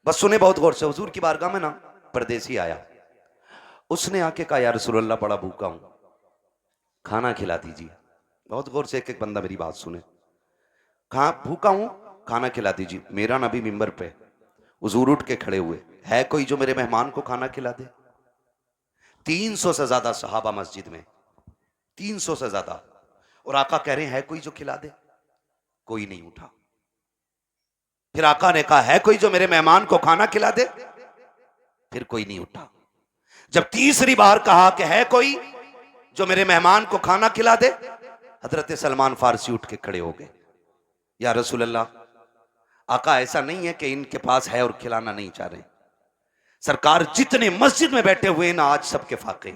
बस सुने बहुत गौर से। हुजूर की बारगाह में ना परदेसी आया। उसने आके कहा, या रसूलल्लाह बड़ा भूखा हूं, खाना खिला दीजिए। बहुत गौर से एक एक बंदा मेरी बात सुने। कहा भूखा हूं, खाना खिला दीजिए। मेरा नबी मिंबर पे, हुजूर उठ के खड़े हुए, है कोई जो मेरे मेहमान को खाना खिला दे? 300 से ज्यादा सहाबा मस्जिद में, 300 से ज्यादा। और आका कह रहे हैं, है कोई जो खिला दे? कोई नहीं उठा। फिर आका ने कहा, है कोई जो मेरे मेहमान को खाना खिला दे? फिर कोई नहीं उठा। जब तीसरी बार कहा कि है कोई जो मेरे मेहमान को खाना खिला दे, हजरत सलमान फारसी उठ के खड़े हो गए। या रसूल अल्लाह, आका ऐसा नहीं है कि इनके पास है और खिलाना नहीं चाह रहे। सरकार जितने मस्जिद में बैठे हुए ना आज सबके फाके,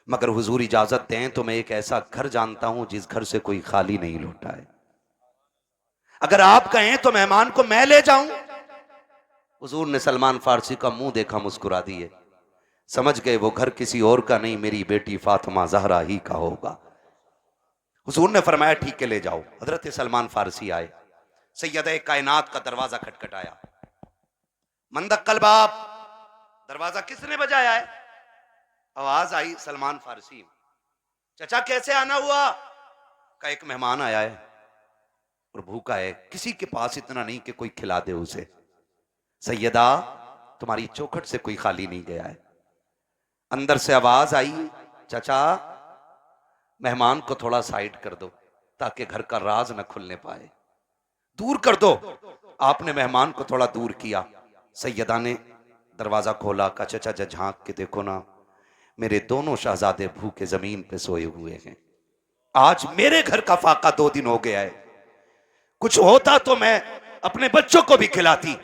मगर हुजूर इजाजत दें तो मैं एक ऐसा घर जानता हूं जिस घर से कोई खाली नहीं लौटा है। अगर आप कहें तो मेहमान को मैं ले जाऊं। हुजूर ने सलमान फारसी का मुंह देखा, मुस्कुरा दिए, समझ गए वो घर किसी और का नहीं, मेरी बेटी फातिमा जहरा ही का होगा। हुजूर ने फरमाया ठीक है ले जाओ। हजरत सलमान फारसी आए, सैयद कायनात का दरवाजा खटखटाया। मंदक्कल बाप, दरवाजा किसने बजाया है? आवाज आई सलमान फारसी। चचा कैसे आना हुआ? का एक मेहमान आया है और भूखा है, किसी के पास इतना नहीं कि कोई खिला दे उसे। सैयदा, तुम्हारी चौखट से कोई खाली नहीं गया है। अंदर से आवाज आई, चचा मेहमान को थोड़ा साइड कर दो ताकि घर का राज न खुलने पाए, दूर कर दो। आपने मेहमान को थोड़ा दूर किया। सैयदा ने दरवाजा खोला, का चचा झांक के देखो ना, मेरे दोनों शहजादे भूखे जमीन पे सोए हुए हैं। आज मेरे घर का फाका 2 दिन हो गया है, कुछ होता तो मैं अपने बच्चों को भी खिलाती।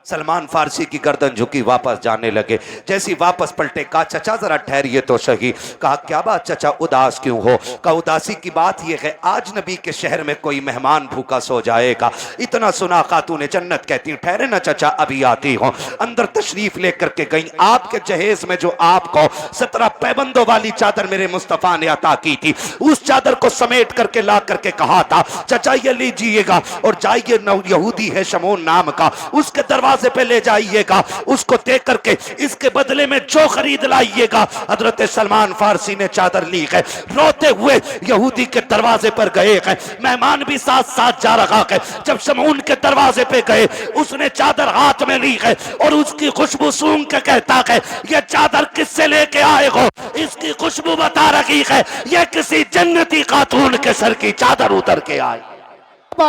सलमान फारसी की गर्दन झुकी, वापस जाने लगे। जैसी वापस पलटे, कहा चचा जरा ठहरिए तो सही। कहा क्या बात चचा, उदास क्यों हो? कहा उदासी की बात यह है, आज नबी के शहर में कोई मेहमान भूखा सो जाएगा, इतना सुना खातूने जन्नत कहती हूँ। ठहरे ना चचा, अभी आती हूँ। अंदर तशरीफ लेकर के गई। आपके जहेज में जो आपको 17 पैबंदों वाली चादर मेरे मुस्तफा ने अता की थी, उस चादर को समेट करके ला करके कहा था, चचा ये लीजिएगा और जाइए, यहूदी है शमोन नाम का, उसके दरवाजे पे ले जाइएगा, उसको दे करके इसके बदले में जो खरीद लाइएगा। हजरत सलमान फारसी ने चादर ली है, रोते हुए यहूदी के दरवाजे पर गए हैं। मेहमान भी साथ साथ जा रहा है। जब शमून के दरवाजे पे गए, उसने चादर हाथ में ली है और उसकी खुशबू सूंघ के कहता है, ये चादर किससे लेके आए हो? इसकी खुशबू बता रही है ये किसी जन्नती खातून के सर की चादर उतर के आई।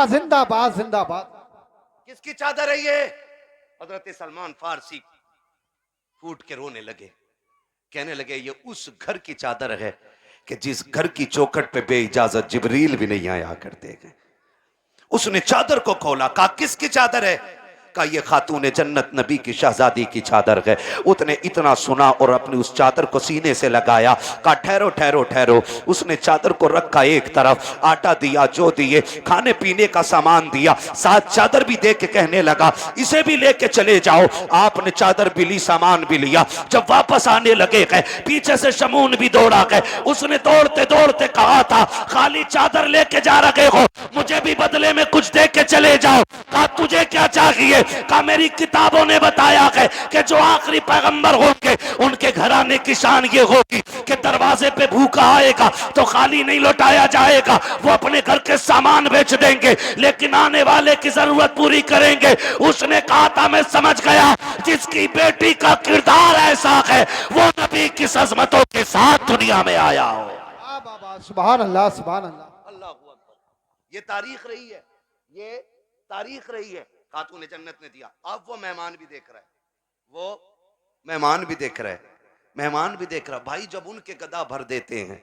जिंदाबाद जिंदाबाद। किसकी चादर है ये? हजरत सलमान फारसी फूट के रोने लगे, कहने लगे ये उस घर की चादर है कि जिस घर की चौखट पे बेइजाजत जिब्रील भी नहीं आया करते हैं। उसने चादर को खोला, कहा किसकी चादर है? का ये खातून जन्नत नबी की शहजादी की चादर है। उसने इतना सुना और अपनी उस चादर को सीने से लगाया। कहा ठहरो ठहरो ठहरो। उसने चादर को रखा एक तरफ, आटा दिया, जो दिए, खाने पीने का सामान दिया, साथ चादर भी दे के कहने लगा इसे भी लेके चले जाओ। आपने चादर भी ली, सामान भी लिया। जब वापस आने लगे गए, पीछे से शमून भी दौड़ा गए। उसने दौड़ते दौड़ते कहा था, खाली चादर लेके जा रहे हो, मुझे भी बदले में कुछ दे के चले जाओ। कहा तुझे क्या चाहिए? कहा मेरी किताबों ने बताया है कि जो आखिरी पैगंबर होंगे उनके घराने की शान ये होगी कि दरवाजे पे भूखा आएगा तो खाली नहीं लौटाया जाएगा, वो अपने घर के सामान बेच देंगे लेकिन आने वाले की जरूरत पूरी करेंगे। उसने कहा था मैं समझ गया, जिसकी बेटी का किरदार ऐसा है वो नबी की अज़मतों के साथ दुनिया में आया हो। सुभान अल्लाह सुभान अल्लाह। अल्लाह अकबर। ये तारीख रही है, ये तारीख रही है। खातून जन्नत ने दिया। अब वो मेहमान भी देख रहा है, वो मेहमान भी देख रहा है, मेहमान भी देख रहा। भाई जब उनके गदा भर देते हैं,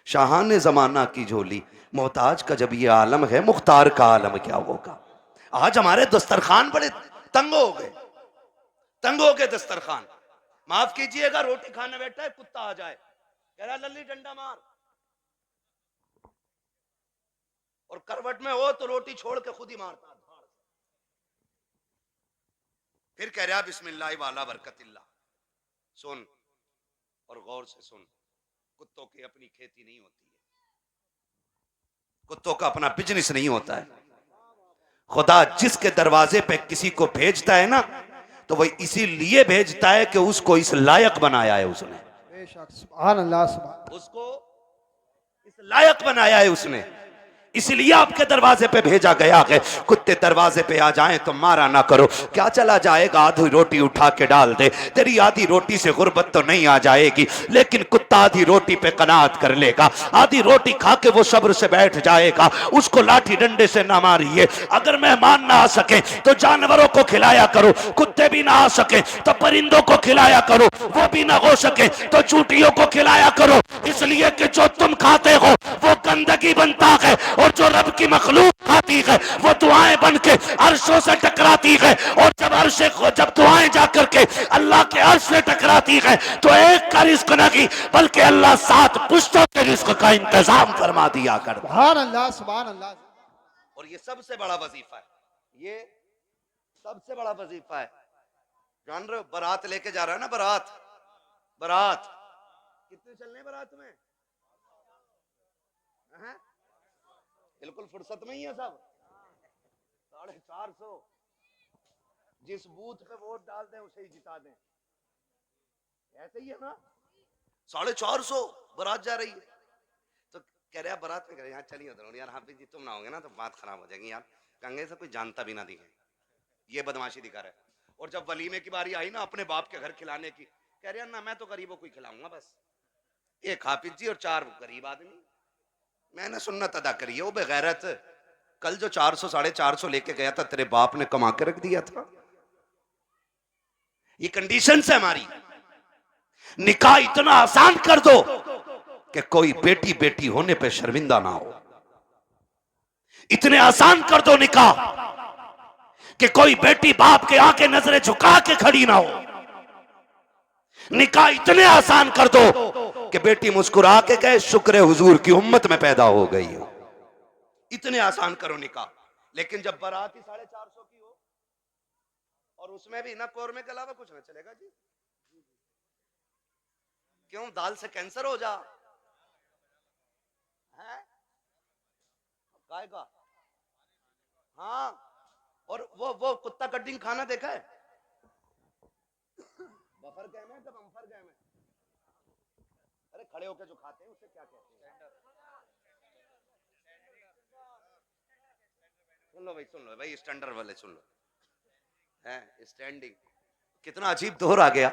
शाहान जमाना की झोली, मोहताज का जब ये आलम है, मुख्तार का आलम क्या होगा। आज हमारे दस्तरखान बड़े तंग हो गए, तंग हो गए दस्तरखान। माफ कीजिएगा, रोटी खाने बैठा है, कुत्ता आ जाए, कह रहा लल्ली डंडा मार, और करवट में हो तो रोटी छोड़ के खुद ही मारता। फिर कह रहा बिस्मिल्लाह वाला बरकतिल्लाह। सुन और गौर से सुन, कुत्तों की अपनी खेती नहीं होती है, कुत्तों का अपना बिजनेस नहीं होता है। खुदा जिसके दरवाजे पे किसी को भेजता है ना, तो वह इसीलिए भेजता है कि उसको इस लायक बनाया है उसने, बेशक सुभान अल्लाह सुभान। उसको इस लायक बनाया है उसने, इसलिए आपके दरवाजे पे भेजा गया है। कुत्ते दरवाजे पे आ जाएं तो मारा ना करो, क्या चला जाएगा, आधी रोटी उठा के डाल दे, तेरी आधी रोटी से गुर्बत तो नहीं आ जाएगी, लेकिन कुत्ता आधी रोटी पे कनात कर लेगा, आधी रोटी खा के वो सब्र से बैठ जाएगा। उसको लाठी डंडे से ना मारिए। अगर मेहमान ना आ सके तो जानवरों को खिलाया करो, कुत्ते भी ना आ सके तो परिंदों को खिलाया करो, वो भी ना हो सके तो चूटियों को खिलाया करो, इसलिए कि जो तुम खाते हो वो गंदगी बनता है, और जो रब की मखलूक खाती है वो दुआएं बन के अर्शों से टकराती है, और जब दुआएं जाकर के अल्लाह के अर्श से टकराती है तो एक का रिस्क नहीं बल्कि अल्लाह 7 पुश्तों के रिस्क का इंतजाम फरमा दिया कर। सुभान अल्लाह सुभान अल्लाह। और ये सबसे बड़ा वजीफा है, ये सबसे बड़ा वजीफा है। जान रहे हो, बारात लेके जा रहा है ना, बारात, बारात कितने चलने बारात में? हैं? बिल्कुल फुर्सत में ही है सब, 450। जिस बूथ पे वोट डाल दें उसे ही जिता दें, ऐसे ही है ना। 450 बारात जा रही है, तो कह रहे हैं बारात में, कह रहे हैं यार चलिए उधर, यार हाफिज जी तुम ना होंगे ना तो बात खराब हो जाएगी यार, कंगे से कोई जानता भी ना दिखे, ये बदमाशी दिखा रहा है। और जब वलीमे की बारी आई ना अपने बाप के घर खिलाने की, कह रहे हैं ना मैं तो गरीबों को ही खिलाऊंगा, बस एक हाफिज जी और 4 गरीब आदमी, मैंने सुन्नत अदा करी है। वो बेगैरत, कल जो 400 450 लेके गया था तेरे बाप ने कमा के रख दिया था। ये कंडीशन है हमारी। निकाह इतना आसान कर दो कि कोई बेटी बेटी होने पे शर्मिंदा ना हो, इतने आसान कर दो निकाह कि कोई बेटी बाप के आके नजरें झुका के खड़ी ना हो, निकाह इतने आसान कर दो कि बेटी मुस्कुरा के कहे शुक्र हुजूर की उम्मत में पैदा हो गई हो, इतने आसान करो निकाह। लेकिन जब बारात ही 450 की हो और उसमें भी ना कौरमे के अलावा कुछ ना चलेगा जी, क्यों? दाल से कैंसर हो जा है काय का? हाँ, और वो कुत्ता कटिंग खाना देखा है? बफर गैम है, बम्फर गैम है, अरे खड़े होकर जो खाते हैं उसे क्या कहते हैं? सुन लो भाई स्टैंडर्ड वाले सुन लो, है स्टैंडिंग। कितना अजीब दौर आ गया।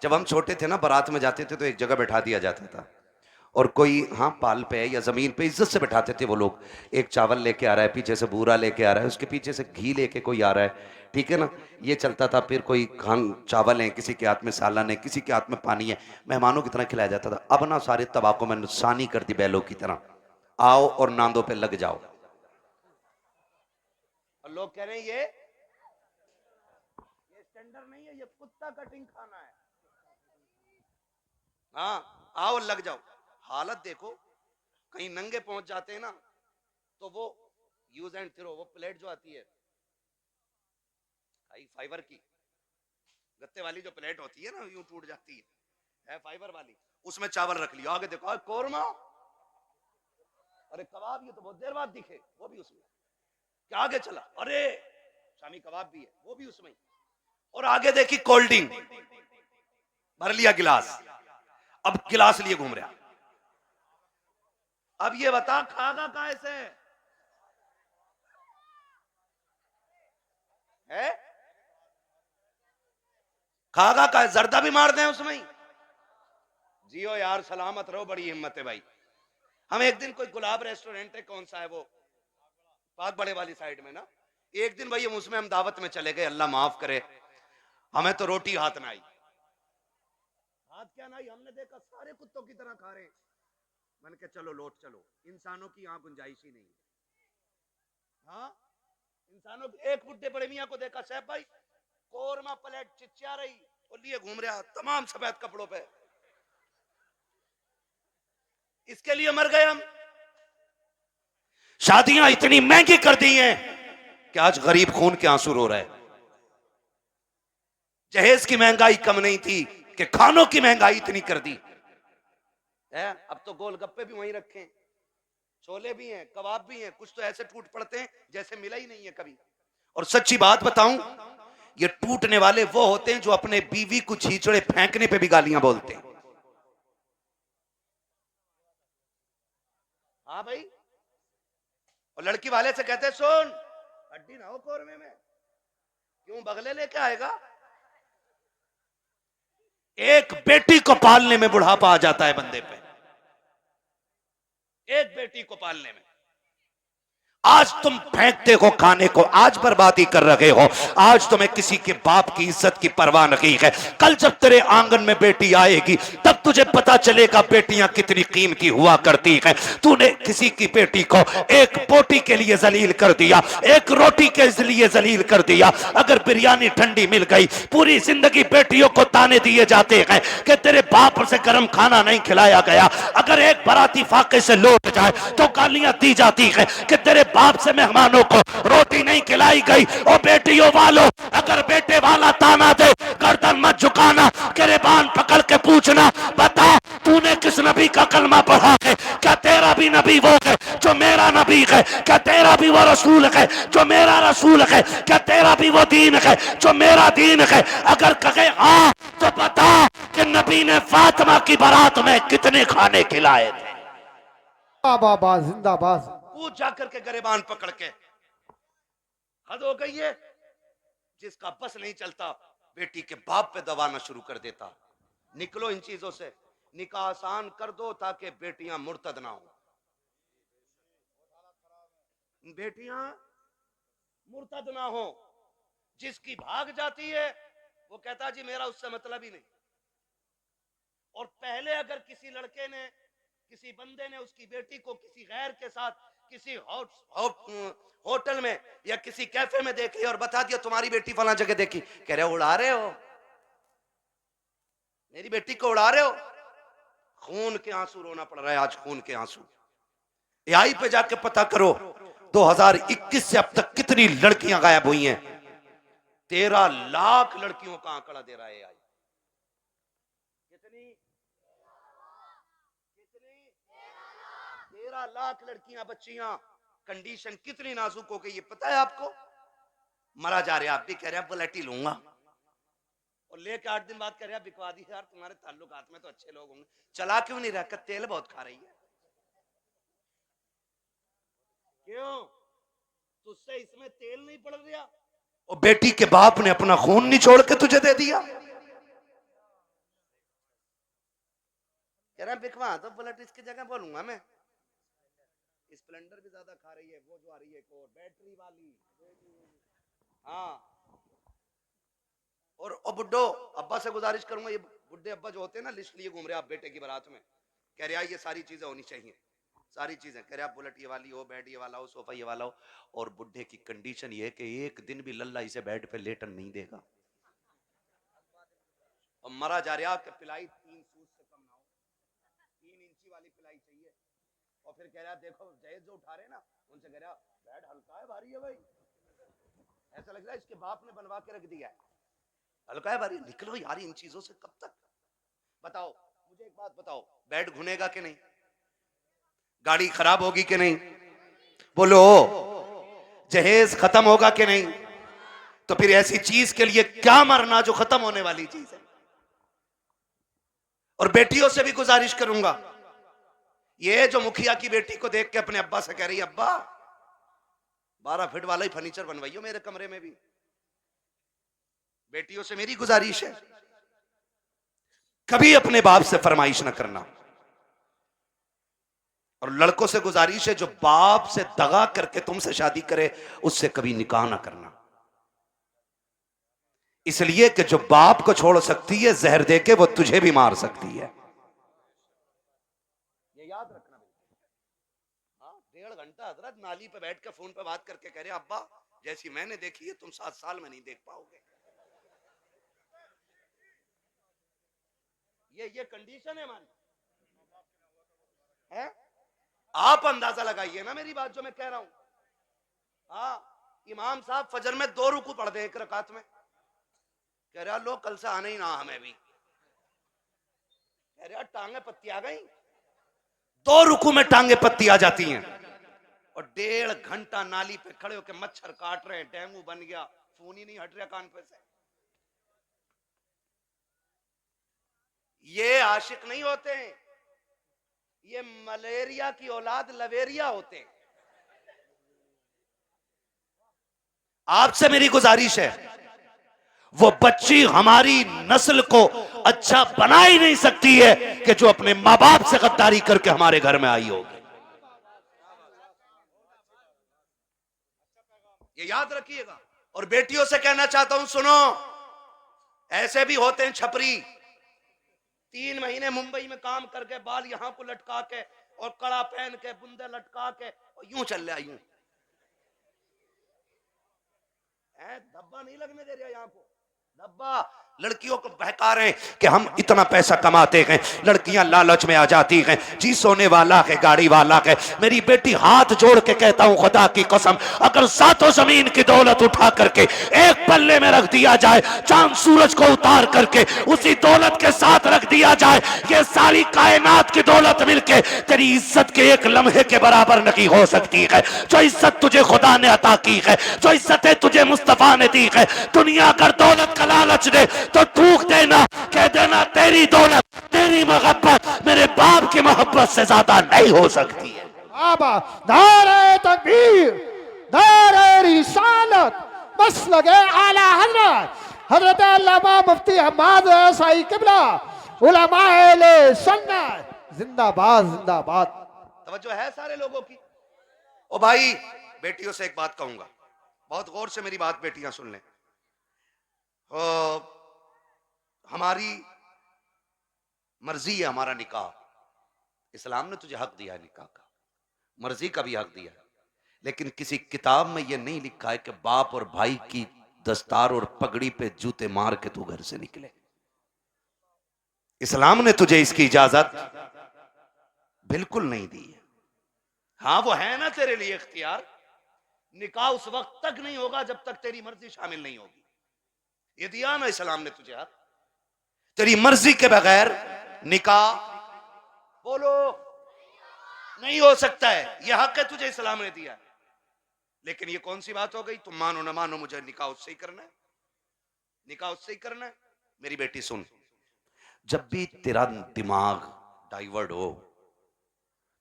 जब हम छोटे थे ना, बारात में जाते थे तो एक जगह बैठा दिया जाता था, और कोई हाँ पाल पे या जमीन पे इज्जत से बैठाते थे वो लोग। एक चावल लेके आ रहा है, पीछे से बूरा लेके आ रहा है, उसके पीछे से घी लेके कोई आ रहा है, ठीक है ना, ये चलता था। फिर कोई खान चावल है, किसी के हाथ में सालन है, किसी के हाथ में पानी है, मेहमानों की तरह खिलाया जाता था। अब ना सारे तबाकों में नुकसानी कर दी बैलों की तरह, आओ और नांदों पे लग जाओ, और लोग कह रहे हैं ये स्टैंडर्ड नहीं है, ये कुत्ता कटिंग खाना है। हाँ आओ लग जाओ। हालत देखो, कहीं नंगे पहुंच जाते हैं ना तो वो यूज एंड थ्रो, वो प्लेट जो आती है फाइबर की, गत्ते वाली जो प्लेट होती है ना, यूं टूट जाती है फाइबर वाली, उसमें चावल रख लिया, आगे देखो कोरमा, अरे कबाब, ये तो बहुत देर बाद दिखे, वो भी उसमें, क्या आगे चला, अरे शामी कबाब भी है, वो भी उसमें, और आगे देखी कोल्ड ड्रिंक, भर लिया गिलास, अब गिलास लिए घूम रहा। अब ये बता खागा कैसे है? खागा का जर्दा भी मार दें उसमें ही। जियो यार, सलामत रहो, बड़ी हिम्मत है भाई। हम एक दिन, कोई गुलाब रेस्टोरेंट है, कौन सा है वो, पाक बड़े वाली साइड में ना, एक दिन भाई हम उसमें हम दावत में चले गए, अल्लाह माफ करे, हमें तो रोटी हाथ में आई, हाथ क्या ना आई, हमने देखा सारे कुत्तों की तरह खा रहे हैं। मैंने कहा चलो लौट चलो, इंसानों की यहाँ गुंजाइश ही नहीं है। हाँ, इंसानों की। एक बुढ़े बड़े मियाँ को देखा, साहब भाई कोरमा प्लेट चिचिया रही और लिए घूम रहा तमाम सफेद कपड़ों पे, इसके लिए मर गए हम। शादियां इतनी महंगी कर दी हैं कि आज गरीब खून के आंसू रो रहे हैं। जहेज की महंगाई कम नहीं थी कि खानों की महंगाई इतनी कर दी है। अब तो गोलगप्पे भी वहीं रखे, छोले भी हैं, कबाब भी हैं, कुछ तो ऐसे टूट पड़ते हैं जैसे मिला ही नहीं है कभी। और सच्ची बात बताऊं, ये टूटने वाले वो होते हैं जो अपने बीवी को छींचड़े फेंकने पे भी गालियां बोलते हैं। हाँ भाई, और लड़की वाले से कहते हैं सुन हड्डी ना हो कोरमे में, क्यों बगले लेके आएगा। एक बेटी को पालने में बुढ़ापा आ जाता है बंदे पे, एक बेटी को पालने में। आज तुम फेंकते हो खाने को, आज बर्बादी कर रहे हो, आज तुम्हें किसी के बाप की इज्जत की परवाह नहीं है। कल जब तेरे आंगन में बेटी आएगी तब तुझे पता चलेगा बेटियां कितनी कीमती हुआ करती हैं। तूने किसी की बेटी को एक बोटी के लिए जलील कर दिया, एक रोटी के लिए जलील कर दिया। अगर बिरयानी ठंडी मिल गई, पूरी जिंदगी बेटियों को ताने दिए जाते हैं कि तेरे बाप से गर्म खाना नहीं खिलाया गया। अगर एक बाराती फाके से लौट जाए तो गालियां दी जाती है कि तेरे बाप से मेहमानों को रोटी नहीं खिलाई गई। और बेटियों वालों, अगर बेटे वाला ताना दे गर्दन मत झुकाना, गिरबान पकड़ के पूछना, बता तूने किस नबी का कलमा पढ़ा है? क्या तेरा भी नबी वो है जो मेरा नबी है? क्या तेरा भी वो रसूल है जो मेरा रसूल है? क्या तेरा भी वो दीन है जो मेरा दीन है? अगर कहे हाँ तो बता कि नबी ने फातिमा की बारात में कितने खाने खिलाए थे। जिंदाबाद जिंदाबाद। पूछ जाकर के गरेबान पकड़ के। हद हो गई है। जिसका बस नहीं चलता बेटी के बाप पे दबाना शुरू कर देता। निकलो इन चीजों से, निकाह आसान कर दो ताकि बेटियां मुर्तद ना हो। बेटियां मुर्तद ना हो। जिसकी भाग जाती है वो कहता जी मेरा उससे मतलब ही नहीं। और पहले अगर किसी लड़के ने, किसी बंदे ने उसकी बेटी को किसी गैर के साथ किसी होटल में या किसी कैफे में देख लिया और बता दिया तुम्हारी बेटी फला जगह देखी, कह रहे हो उड़ा रहे हो, मेरी बेटी को उड़ा रहे हो। खून के आंसू रोना पड़ रहा है आज, खून के आंसू। एआई पे जाके पता करो 2021 से अब तक कितनी लड़कियां गायब हुई हैं। 13 लाख लड़कियों का आंकड़ा दे रहा है एआई। कितनी 13 लाख लड़कियां, बच्चियां। कंडीशन कितनी नाजुक हो गई ये पता है आपको? मरा जा रहे, आप भी कह रहे हैं बुलेट ही लूंगा, और लेके 8 दिन बाद कह रहे हैं बिकवा दी यार, तुम्हारे ताल्लुकात में तो अच्छे लोग होंगे। चला क्यों नहीं रहा? तेल बहुत खा रही है। क्यों? तुझसे इसमें तेल नहीं पड़ रहा? और बेटी के बाप ने अपना खून निचोड़ के तुझे दे दिया। कह रहा बिकवा तो बुलेट इसकी जगह बोलूंगा मैं। स्प्लेंडर भी ज्यादा खा रही है, वो जो आ रही है एक और बैटरी वाली। हाँ, और बुड्ढो अब्बा से गुजारिश करूंगा, ये बुड्ढे अब्बा जो होते हैं ना लिस्ट लिए घूम रहे आप बेटे की बारात में, कह रहे ये सारी चीजें होनी चाहिए, सारी चीजें। कह रहे आप बुलेट ये वाली हो, बेड ये वाला हो, सोफा ये वाला हो। और बुड्ढे की कंडीशन ये है कि एक दिन भी लल्ला इसे बेड पे लेटन नहीं देगा। और मरा जा रहा आपके पिलाई 3 सूत से कम ना हो, 3 इंची वाली पिलाई चाहिए। और फिर कह रहा देखो जहेज जो उठा रहे ना उनसे कह रहा बेड हल्का है भारी है भाई, ऐसा लग रहा है इसके बाप ने बनवा के रख दिया है, हल्का है भारी। निकलो यार इन चीजों से कब तक। बताओ मुझे एक बात बताओ, बेड घुनेगा कि नहीं? गाड़ी खराब होगी कि नहीं? बोलो। जहेज खत्म होगा कि नहीं? तो फिर ऐसी चीज के लिए क्या मरना जो खत्म होने वाली चीज है। और बेटियों से भी गुजारिश करूंगा, ये जो मुखिया की बेटी को देख के अपने अब्बा से कह रही है अब्बा 12 फीट वाला ही फर्नीचर बनवाइयो मेरे कमरे में भी। बेटियों से मेरी गुजारिश है कभी अपने बाप से फरमाइश ना करना। और लड़कों से गुजारिश है जो बाप से दगा करके तुमसे शादी करे उससे कभी निकाह ना करना। इसलिए कि जो बाप को छोड़ सकती है जहर देके वो तुझे भी मार सकती है, ये याद रखना। हाँ 1.5 घंटा हजरत नाली पे बैठ के फोन पे बात करके कह रहे अब्बा जैसी मैंने देखी है तुम 7 साल में नहीं देख पाओगे। ये कंडीशन है हमारी है? आप अंदाजा लगाइए ना मेरी बात जो मैं कह रहा हूं। हाँ इमाम साहब फजर में 2 रुकू पढ़ दे 1 रकात में, कह रहा लो कल से आने ही ना हमें भी, कह रहा टांगे पत्ती आ गई। 2 रुकू में टांगे पत्ती आ जाती हैं। और 1.5 घंटा नाली पे खड़े होकर मच्छर काट रहे हैं, डेंगू बन गया, फोन ही नहीं हट रहा कान पे से। ये आशिक नहीं होते हैं, ये मलेरिया की औलाद लवेरिया होते हैं। आपसे मेरी गुजारिश है, वो बच्ची हमारी नस्ल को अच्छा बना ही नहीं सकती है कि जो अपने मां बाप से गद्दारी करके हमारे घर में आई होगी। ये याद रखिएगा। और बेटियों से कहना चाहता हूं, सुनो, ऐसे भी होते हैं छपरी, 3 महीने मुंबई में काम करके बाल यहां को लटका के और कड़ा पहन के बुंदे लटका के और यूं चल रहा, यूं धब्बा नहीं लगने दे रहा, यहां को धब्बा। लड़कियों को बहका रहे हैं कि हम इतना पैसा कमाते हैं, लड़कियां लालच में आ जाती हैं, जी सोने वाला है, गाड़ी वाला है। मेरी बेटी, हाथ जोड़ के कहता हूं, खुदा की कसम, अगर सातों जमीन की दौलत उठा करके एक पल्ले में रख दिया जाए, चांद सूरज को उतार करके उसी दौलत के साथ रख दिया जाए, ये सारी कायनात की दौलत मिलके तेरी इज्जत के एक लम्हे के बराबर नहीं हो सकती है। जो इज्जत तुझे खुदा ने अता की है, जो इज्जतें तुझे मुस्तफा ने दी है, दुनिया अगर दौलत का लालच दे तो थूक देना, कह देना तेरी दौलत, तेरी मोहब्बत मेरे बाप की मोहब्बत से ज्यादा नहीं हो सकती है। बाबा, नारे तकबीर, नारे रिसालत, बस लगे आला हजरत हजरत अल्लामा मुफ्ती हम्माद साई किबला उलमाए सुन्नत जिंदाबाद जिंदाबाद। तवज्जो है सारे लोगों की। ओ भाई, बेटियों से एक बात कहूंगा, बहुत गौर से मेरी बात बेटियां सुन लें। हमारी मर्जी है हमारा निकाह, इस्लाम ने तुझे हक दिया है निकाह का, मर्जी का भी हक दिया है, लेकिन किसी किताब में यह नहीं लिखा है कि बाप और भाई की दस्तार और पगड़ी पे जूते मार के तू घर से निकले। इस्लाम ने तुझे इसकी इजाजत बिल्कुल नहीं दी है। हाँ, वो है ना तेरे लिए इख्तियार, निकाह उस वक्त तक नहीं होगा जब तक तेरी मर्जी शामिल नहीं होगी। ये दिया ना इस्लाम ने तुझे हक, तेरी मर्जी के बगैर निकाह बोलो नहीं हो सकता है, यह हक है तुझे इस्लाम ने दिया। लेकिन ये कौन सी बात हो गई, तुम मानो ना मानो मुझे निकाह उससे ही करना है, निकाह उससे ही करना है। मेरी बेटी सुन, जब भी तेरा दिमाग डाइवर्ट हो,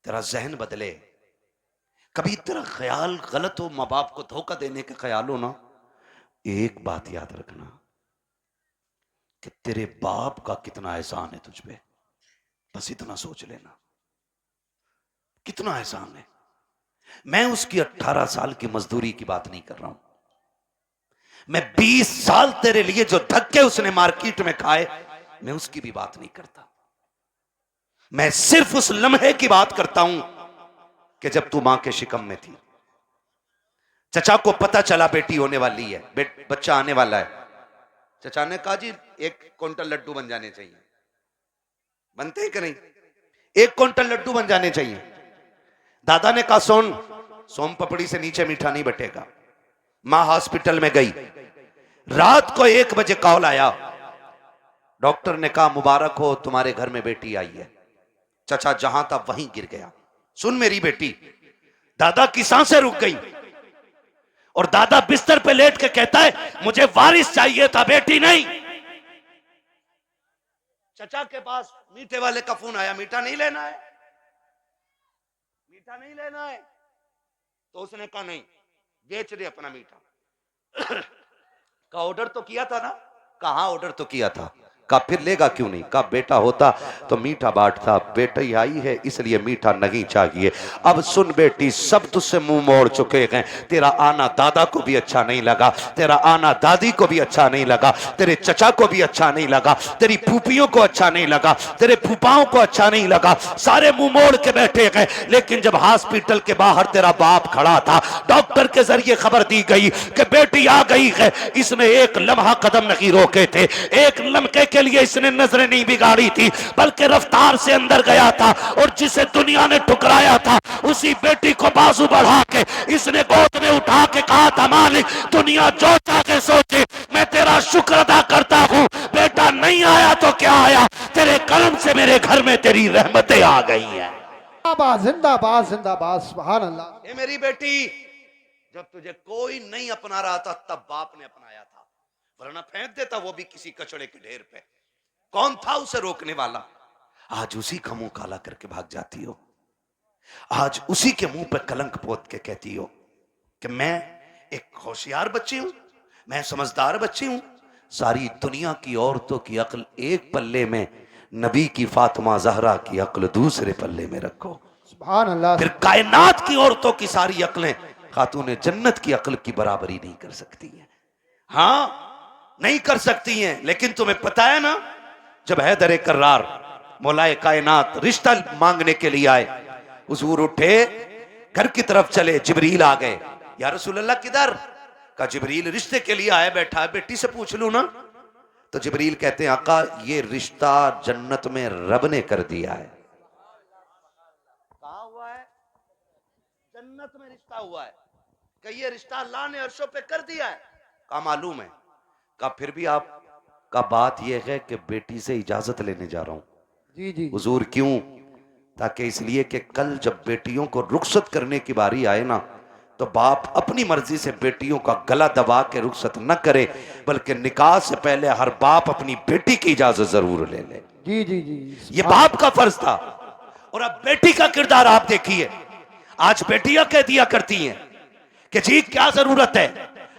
तेरा जहन बदले, कभी तेरा ख्याल गलत हो, माँ बाप को धोखा देने का ख्याल हो ना, एक बात याद रखना कि तेरे बाप का कितना एहसान है तुझ पे। बस इतना सोच लेना, कितना एहसान है। मैं उसकी 18 साल की मजदूरी की बात नहीं कर रहा हूं, मैं 20 साल तेरे लिए जो धक्के उसने मार्केट में खाए, मैं उसकी भी बात नहीं करता। मैं सिर्फ उस लम्हे की बात करता हूं कि जब तू मां के शिकम में थी, चचा को पता चला बेटी होने वाली है, बच्चा आने वाला है। चचा ने कहा जी 1 क्विंटल लड्डू बन जाने चाहिए। बनते हैं कि नहीं? 1 क्विंटल लड्डू बन जाने चाहिए। दादा ने कहा सोन सोम पपड़ी से नीचे मीठा नहीं बटेगा। मां हॉस्पिटल में गई, रात को 1 बजे कॉल आया, डॉक्टर ने कहा मुबारक हो तुम्हारे घर में बेटी आई है। चचा जहां था वहीं गिर गया। सुन मेरी बेटी, दादा की सांसें रुक गई और दादा बिस्तर पे लेट के कहता है मुझे वारिस चाहिए था, बेटी नहीं। चचा के पास मीठे वाले का फोन आया, मीठा नहीं लेना है, मीठा नहीं लेना है। तो उसने कहा नहीं, बेच दे अपना मीठा। का ऑर्डर तो किया था ना, कहां ऑर्डर तो किया था, का फिर लेगा क्यों नहीं, का बेटा होता तो मीठा बांटता, बेटी आई है इसलिए मीठा नहीं चाहिए। अब सुन बेटी, सब तुझसे मुंह मोड़ चुके हैं, तेरा आना दादा को भी अच्छा नहीं लगा, तेरा आना दादी को भी अच्छा नहीं लगा, तेरे चचा को भी अच्छा नहीं लगा, तेरी फूफियों को अच्छा नहीं लगा, तेरे फूफाओं को अच्छा नहीं लगा, सारे मुंह मोड़ के बैठे गए। लेकिन जब हॉस्पिटल के बाहर तेरा बाप खड़ा था, डॉक्टर के जरिए खबर दी गई कि बेटी आ गई है, इसने एक लम्हा कदम नहीं रोके थे, एक लम्हे के लिए इसने नजरें नहीं बिगाड़ी थी, बल्कि रफ्तार से अंदर गया था और जिसे दुनिया ने ठुकराया था उसी बेटी को बाजू बढ़ा के इसने गोद में उठा के कहा था मालिक दुनिया जो चाहे सोचे, मैं तेरा शुक्र अदा करता हूं, बेटा नहीं आया तो क्या आया, तेरे कर्म से मेरे घर में तेरी रहमतें आ गई है। जिंदाबाद जिंदाबाद, सुभान अल्लाह। ये मेरी बेटी, जब तुझे कोई नहीं अपना रहा था तब बाप ने अपनाया। वरना फेंक देता वो भी किसी कचड़े के ढेर पे। कौन था उसे रोकने वाला? आज उसी का मुंह काला करके भाग जाती हो। आज उसी के मुंह पे कलंक पोत के कहती हो कि मैं एक होशियार बच्ची हूं, मैं समझदार बच्ची हूं। सारी दुनिया की औरतों की अक्ल एक पल्ले में, नबी की फातिमा जहरा की अक्ल दूसरे पल्ले में रखो। सुभान अल्लाह। फिर कायनात की औरतों की सारी अक्लें खातून जन्नत की अक्ल की बराबरी नहीं कर सकती हैं। हाँ, नहीं कर सकती हैं। लेकिन तुम्हें पता है ना, जब हैदर कर्रार मौलाए कायनात रिश्ता मांगने के लिए आए, हुजूर उठे, घर की तरफ चले, जिब्रील आ गए। या रसूल अल्लाह किधर? का जिब्रील रिश्ते के लिए आया बैठा है, बेटी से पूछ लूं ना। तो जिब्रील कहते हैं आका ये रिश्ता जन्नत में रब ने कर दिया है। कहा हुआ है? जन्नत में रिश्ता हुआ है। कि ये रिश्ता अल्लाह ने अर्शों पे कर दिया है। का मालूम है? का फिर भी आप का बात यह है कि बेटी से इजाजत लेने जा रहा हूं। जी जी। हुजूर क्यों? ताकि इसलिए कि कल जब बेटियों को रुखसत करने की बारी आए ना, तो बाप अपनी मर्जी से बेटियों का गला दबा के रुखसत न करे, बल्कि निकाह से पहले हर बाप अपनी बेटी की इजाजत जरूर ले ले। जी जी जी। ये बाप का फर्ज था। और अब बेटी का किरदार आप देखिए। आज बेटियां कह दिया करती हैं कि जी क्या जरूरत है,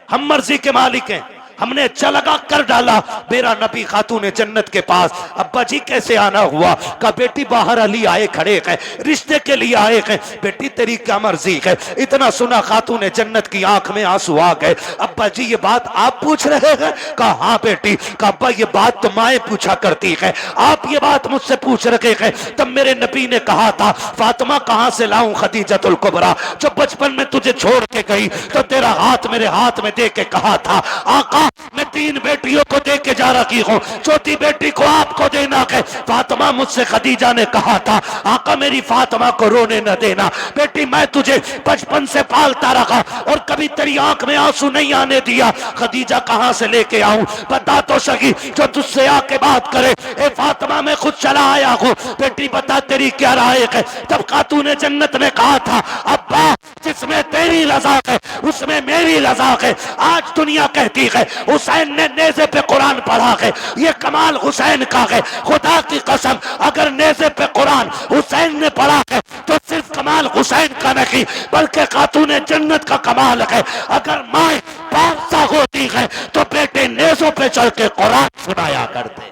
हम मर्जी के मालिक हैं, हमने चलगा कर डाला मेरा नबी खातून जन्नत के पास। अब्बा जी कैसे आना हुआ? का बेटी बाहर अली आए खड़े हैं, रिश्ते के लिए आए हैं। बेटी तेरी क्या मर्जी है? इतना सुना खातून जन्नत की आंख में आंसू आ गए। अब्बा जी ये बात आप पूछ रहे हैं? कहा हाँ बेटी। का अब्बा ये बात तो माए पूछा करती है, आप ये बात मुझसे पूछ रहे हैं। तब मेरे नबी ने कहा था फातिमा कहां से लाऊं खदीजतुल कुबरा, जो बचपन में तुझे छोड़ के गई तो तेरा हाथ मेरे हाथ में दे के कहा था आका मैं 3 बेटियों को दे के जा रही हूँ, चौथी बेटी को आपको देना है। फातिमा मुझसे खदीजा ने कहा था आका मेरी फातिमा को रोने न देना। बेटी मैं तुझे बचपन से पालता रहा और कभी तेरी आंख में आंसू नहीं आने दिया। खदीजा कहां से लेके आऊं? बता तो सही, जो तुझसे आके बात करे। ए फातिमा मैं खुद चला आया हूँ, बेटी बता तेरी क्या राय है? तब खातून जन्नत ने कहा था अब्बा जिसमें तेरी रजा है उसमें मेरी रजा है। आज दुनिया कहती है हुसैन ने नेज़े पे कुरान पढ़ा है, ये कमाल हुसैन का है। खुदा की कसम अगर नेज़े पे कुरान हुसैन ने पढ़ा है तो सिर्फ कमाल हुसैन का नहीं बल्कि खातून जन्नत का कमाल है। अगर माए पासा होती है तो बेटे नेज़ों पे चल के कुरान सुनाया करते।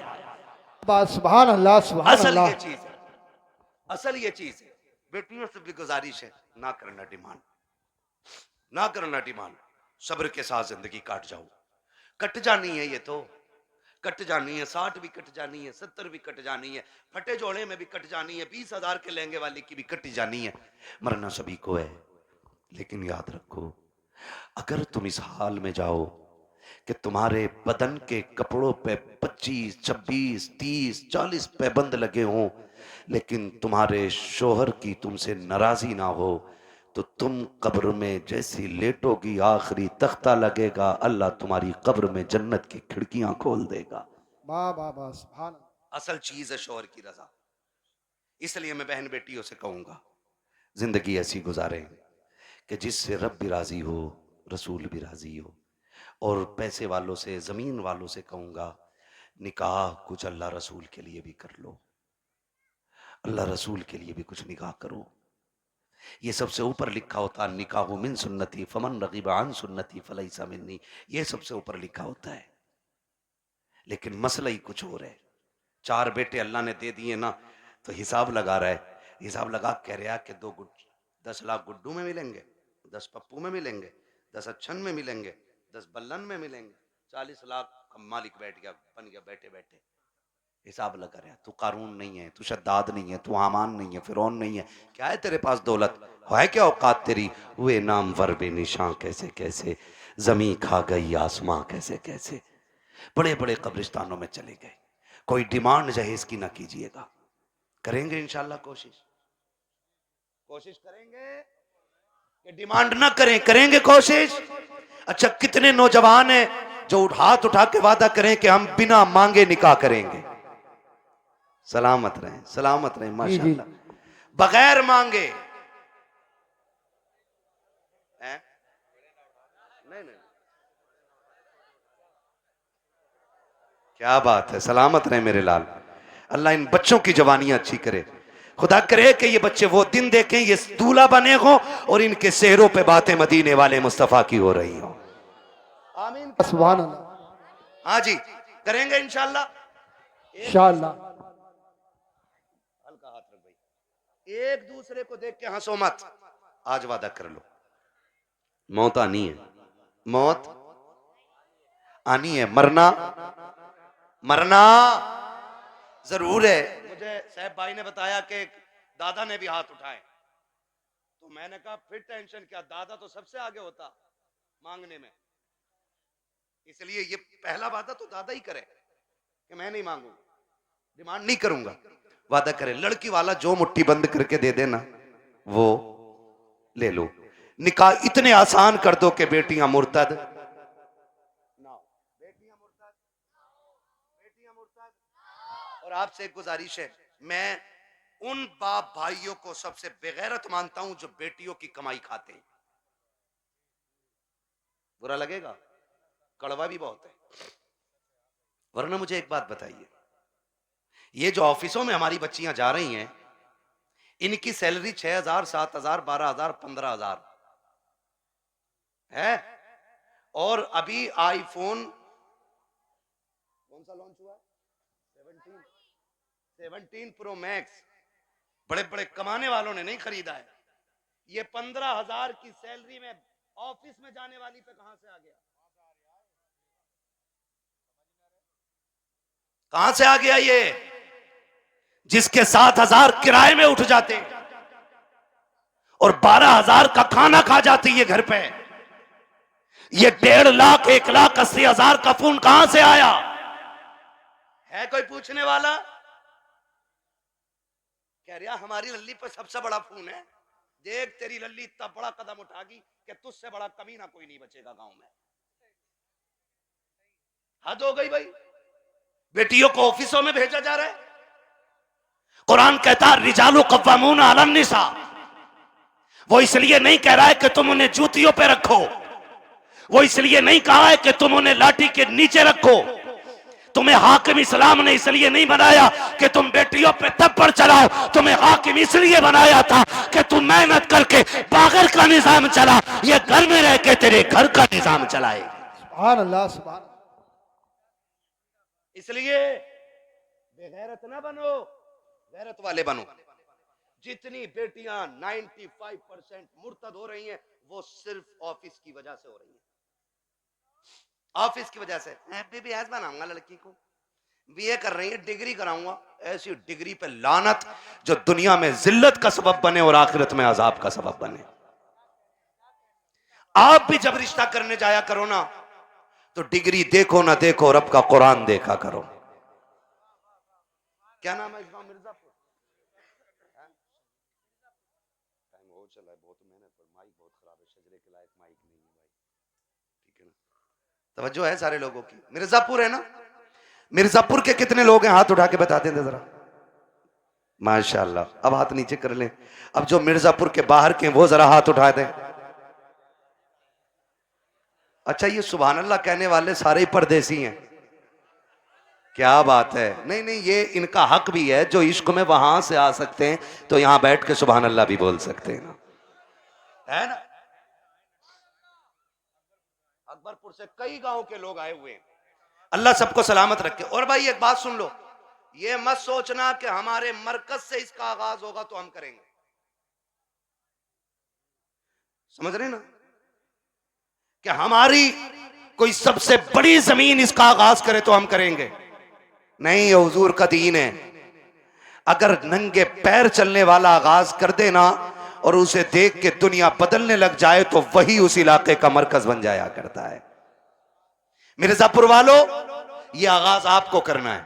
बस सुभान अल्लाह सुभान असल अल्लाह। ये चीज है, असल ये चीज है। बेटियों से भी गुजारिश है ना करना डिमांड, ना करना डिमांड। सब्र के साथ जिंदगी काट जाओ। कट जानी है ये तो, कट जानी है। 60 भी कट जानी है, 70 भी कट जानी है, फटे जोड़े में भी कट जानी है, 20,000 के लहंगे वाली की भी कट जानी है। मरना सभी को है। लेकिन याद रखो अगर तुम इस हाल में जाओ कि तुम्हारे बदन के कपड़ों पे 25, 26, 30, 40 पैबंद लगे हों, लेकिन तुम्हारे शोहर की तुमसे नाराजी ना हो, तो तुम कब्र में जैसी लेटोगी आखिरी तख्ता लगेगा, अल्लाह तुम्हारी कब्र में जन्नत की खिड़कियां खोल देगा। वाह वाह वाह सुभान। असल चीज है शोहर की रजा। इसलिए मैं बहन बेटियों से कहूंगा जिंदगी ऐसी गुजारें कि जिससे रब भी राजी हो, रसूल भी राजी हो। और पैसे वालों से, जमीन वालों से कहूंगा निकाह कुछ अल्लाह रसूल के लिए भी कर लो, अल्लाह रसूल के लिए भी कुछ निकाह करो। ये सबसे ऊपर लिखा होता है निकाह मिन सुन्नती फमन रगीबा अन सुन्नती फलैसा मिन्नी, ये सबसे ऊपर लिखा होता है। लेकिन मसला ही कुछ और है। 4 बेटे अल्लाह ने दे दिए ना, तो हिसाब लगा रहा है, हिसाब लगा कह रहा कि 10 लाख गुड्डू में मिलेंगे, 10 पप्पू में मिलेंगे, 10 अच्छन में मिलेंगे, 10 बल्लन में मिलेंगे, 40 लाख का मालिक बैठ गया, बन गया बैठे बैठे। हिसाब लगा रहा है। तू कारून नहीं है, तू शद्दाद नहीं है, तू हामान नहीं है, फिरौन नहीं है। क्या है तेरे पास दौलत? है क्या औकात तेरी? हुए नाम वर बेनिशां कैसे कैसे, जमी खा गई आसमां कैसे कैसे। बड़े बड़े कब्रिस्तानों में चले गए। कोई डिमांड जहेज की ना कीजिएगा। करेंगे इंशाल्लाह कोशिश, कोशिश करेंगे कि डिमांड ना करें, करेंगे कोशिश। अच्छा कितने नौजवान हैं जो हाथ उठा के वादा करें कि हम बिना मांगे निकाह करेंगे। सलामत रहें, सलामत रहें माशाल्लाह। बगैर मांगे हैं? नहीं नहीं क्या बात है, सलामत रहे मेरे लाल। अल्लाह इन बच्चों की जवानियां अच्छी करे। खुदा करे कि ये बच्चे वो दिन देखें, ये दूल्हा बने हो और इनके चेहरों पे बातें मदीने वाले मुस्तफा की हो रही हो। आमीन। सुभान अल्लाह। हाँ जी, करेंगे इंशाल्लाह। इंशाअल्लाह। हल्का हाथ रख भाई, एक दूसरे को देख के हंसो मत। आज वादा कर लो, मौत आनी है, मौत आनी है, मरना मरना जरूर है। मुझे साहब भाई ने बताया कि दादा ने भी हाथ उठाए, तो मैंने कहा फिर टेंशन क्या, दादा तो सबसे आगे होता मांगने में, इसलिए ये पहला वादा तो दादा ही करे कि मैं नहीं मांगूंगा, डिमांड नहीं करूंगा। वादा करे, लड़की वाला जो मुट्ठी बंद करके दे देना वो ले लो। निकाह इतने आसान कर दो कि बेटियां मुर्तद ना हो, बेटियां मुर्तद, बेटियां मुर्तद। और आपसे एक गुजारिश है, मैं उन बाप भाइयों को सबसे बेगैरत मानता हूं जो बेटियों की कमाई खाते हैं। बुरा लगेगा, कड़वा भी बहुत है। वरना मुझे एक बात बताइए, ये जो ऑफिसों में हमारी बच्चियां जा रही हैं, इनकी सैलरी 6,000, 7,000, 12,000, 15,000 है। और अभी आईफोन कौन सा लॉन्च हुआ, 17 प्रो मैक्स बड़े बड़े कमाने वालों ने नहीं खरीदा है। ये 15,000 की सैलरी में ऑफिस में जाने वाली पे कहां से आ गया, कहां से आ गया ये, जिसके 7,000 किराए में उठ जाते और 12,000 का खाना खा जाती है घर पे। ये 1.5 लाख 1,80,000 का फोन कहां से आया है, कोई पूछने वाला? कह रहा हमारी लल्ली पर सबसे बड़ा फोन है, देख तेरी लल्ली इतना बड़ा कदम उठागी कि तुझसे बड़ा कमीना कोई नहीं बचेगा गांव में। हद हो गई भाई, बेटियों को ऑफिसों में भेजा जा रहा है। कुरान कहता है रिजालु कव्वामून अलन निसा, वो इसलिए नहीं कह रहा है कि तुम उन्हें जूतियों पे रखो, वो इसलिए नहीं कहा है कि तुम उन्हें लाठी के नीचे रखो। तुम्हें हाकिम इस्लाम ने इसलिए नहीं बनाया कि तुम बेटियों पे थप्पड़ चलाओ, तुम्हें हाकिम इसलिए बनाया था कि तुम मेहनत करके बागर का निजाम चला, ये घर में रह के तेरे घर का निजाम चलाए। सुभान अल्लाह। सुभान। इसलिए बेगैरत ना बनो, गैरत वाले बनो। जितनी बेटियां 95% मुर्तद हो रही हैं, वो सिर्फ ऑफिस की वजह से हो रही हैं। ऑफिस की वजह से बीबीएस बनाऊंगा, लड़की को बीए कर रही है, डिग्री कराऊंगा, ऐसी डिग्री पे लानत जो दुनिया में जिल्लत का सबब बने और आखिरत में अजाब का सबब बने। आप भी जब रिश्ता करने जाया करो ना, तो डिग्री देखो ना देखो, रब का कुरान देखा करो। क्या नाम है इस गांव मिर्जापुर? टाइम हो चला है, बहुत मेहनत पर माइक बहुत खराब है, शजरे के लायक माइक नहीं है भाई, ठीक है ना? तवज्जो है सारे लोगों की। मिर्जापुर है ना? मिर्जापुर के कितने लोग हैं, हाथ उठा के बता दें जरा। माशाल्लाह, अब हाथ नीचे कर लें। अब जो मिर्जापुर के बाहर के वो जरा हाथ उठा दें। अच्छा, ये सुभान अल्लाह कहने वाले सारे ही परदेसी हैं, क्या बात है। नहीं नहीं, ये इनका हक भी है, जो इश्क में वहां से आ सकते हैं तो यहां बैठ के सुभान अल्लाह भी बोल सकते हैं ना, है ना? अकबरपुर से कई गांव के लोग आए हुए हैं, अल्लाह सबको सलामत रखे। और भाई एक बात सुन लो, ये मत सोचना कि हमारे मरकज से इसका आगाज होगा तो हम करेंगे, समझ रहे ना? कि हमारी कोई सबसे बड़ी जमीन इसका आगाज करे तो हम करेंगे, नहीं, ये हुजूर का दीन है। अगर नंगे पैर चलने वाला आगाज कर देना और उसे देख के दुनिया बदलने लग जाए तो वही उस इलाके का मरकज बन जाया करता है। मिर्जापुर वालों, ये आगाज आपको करना है।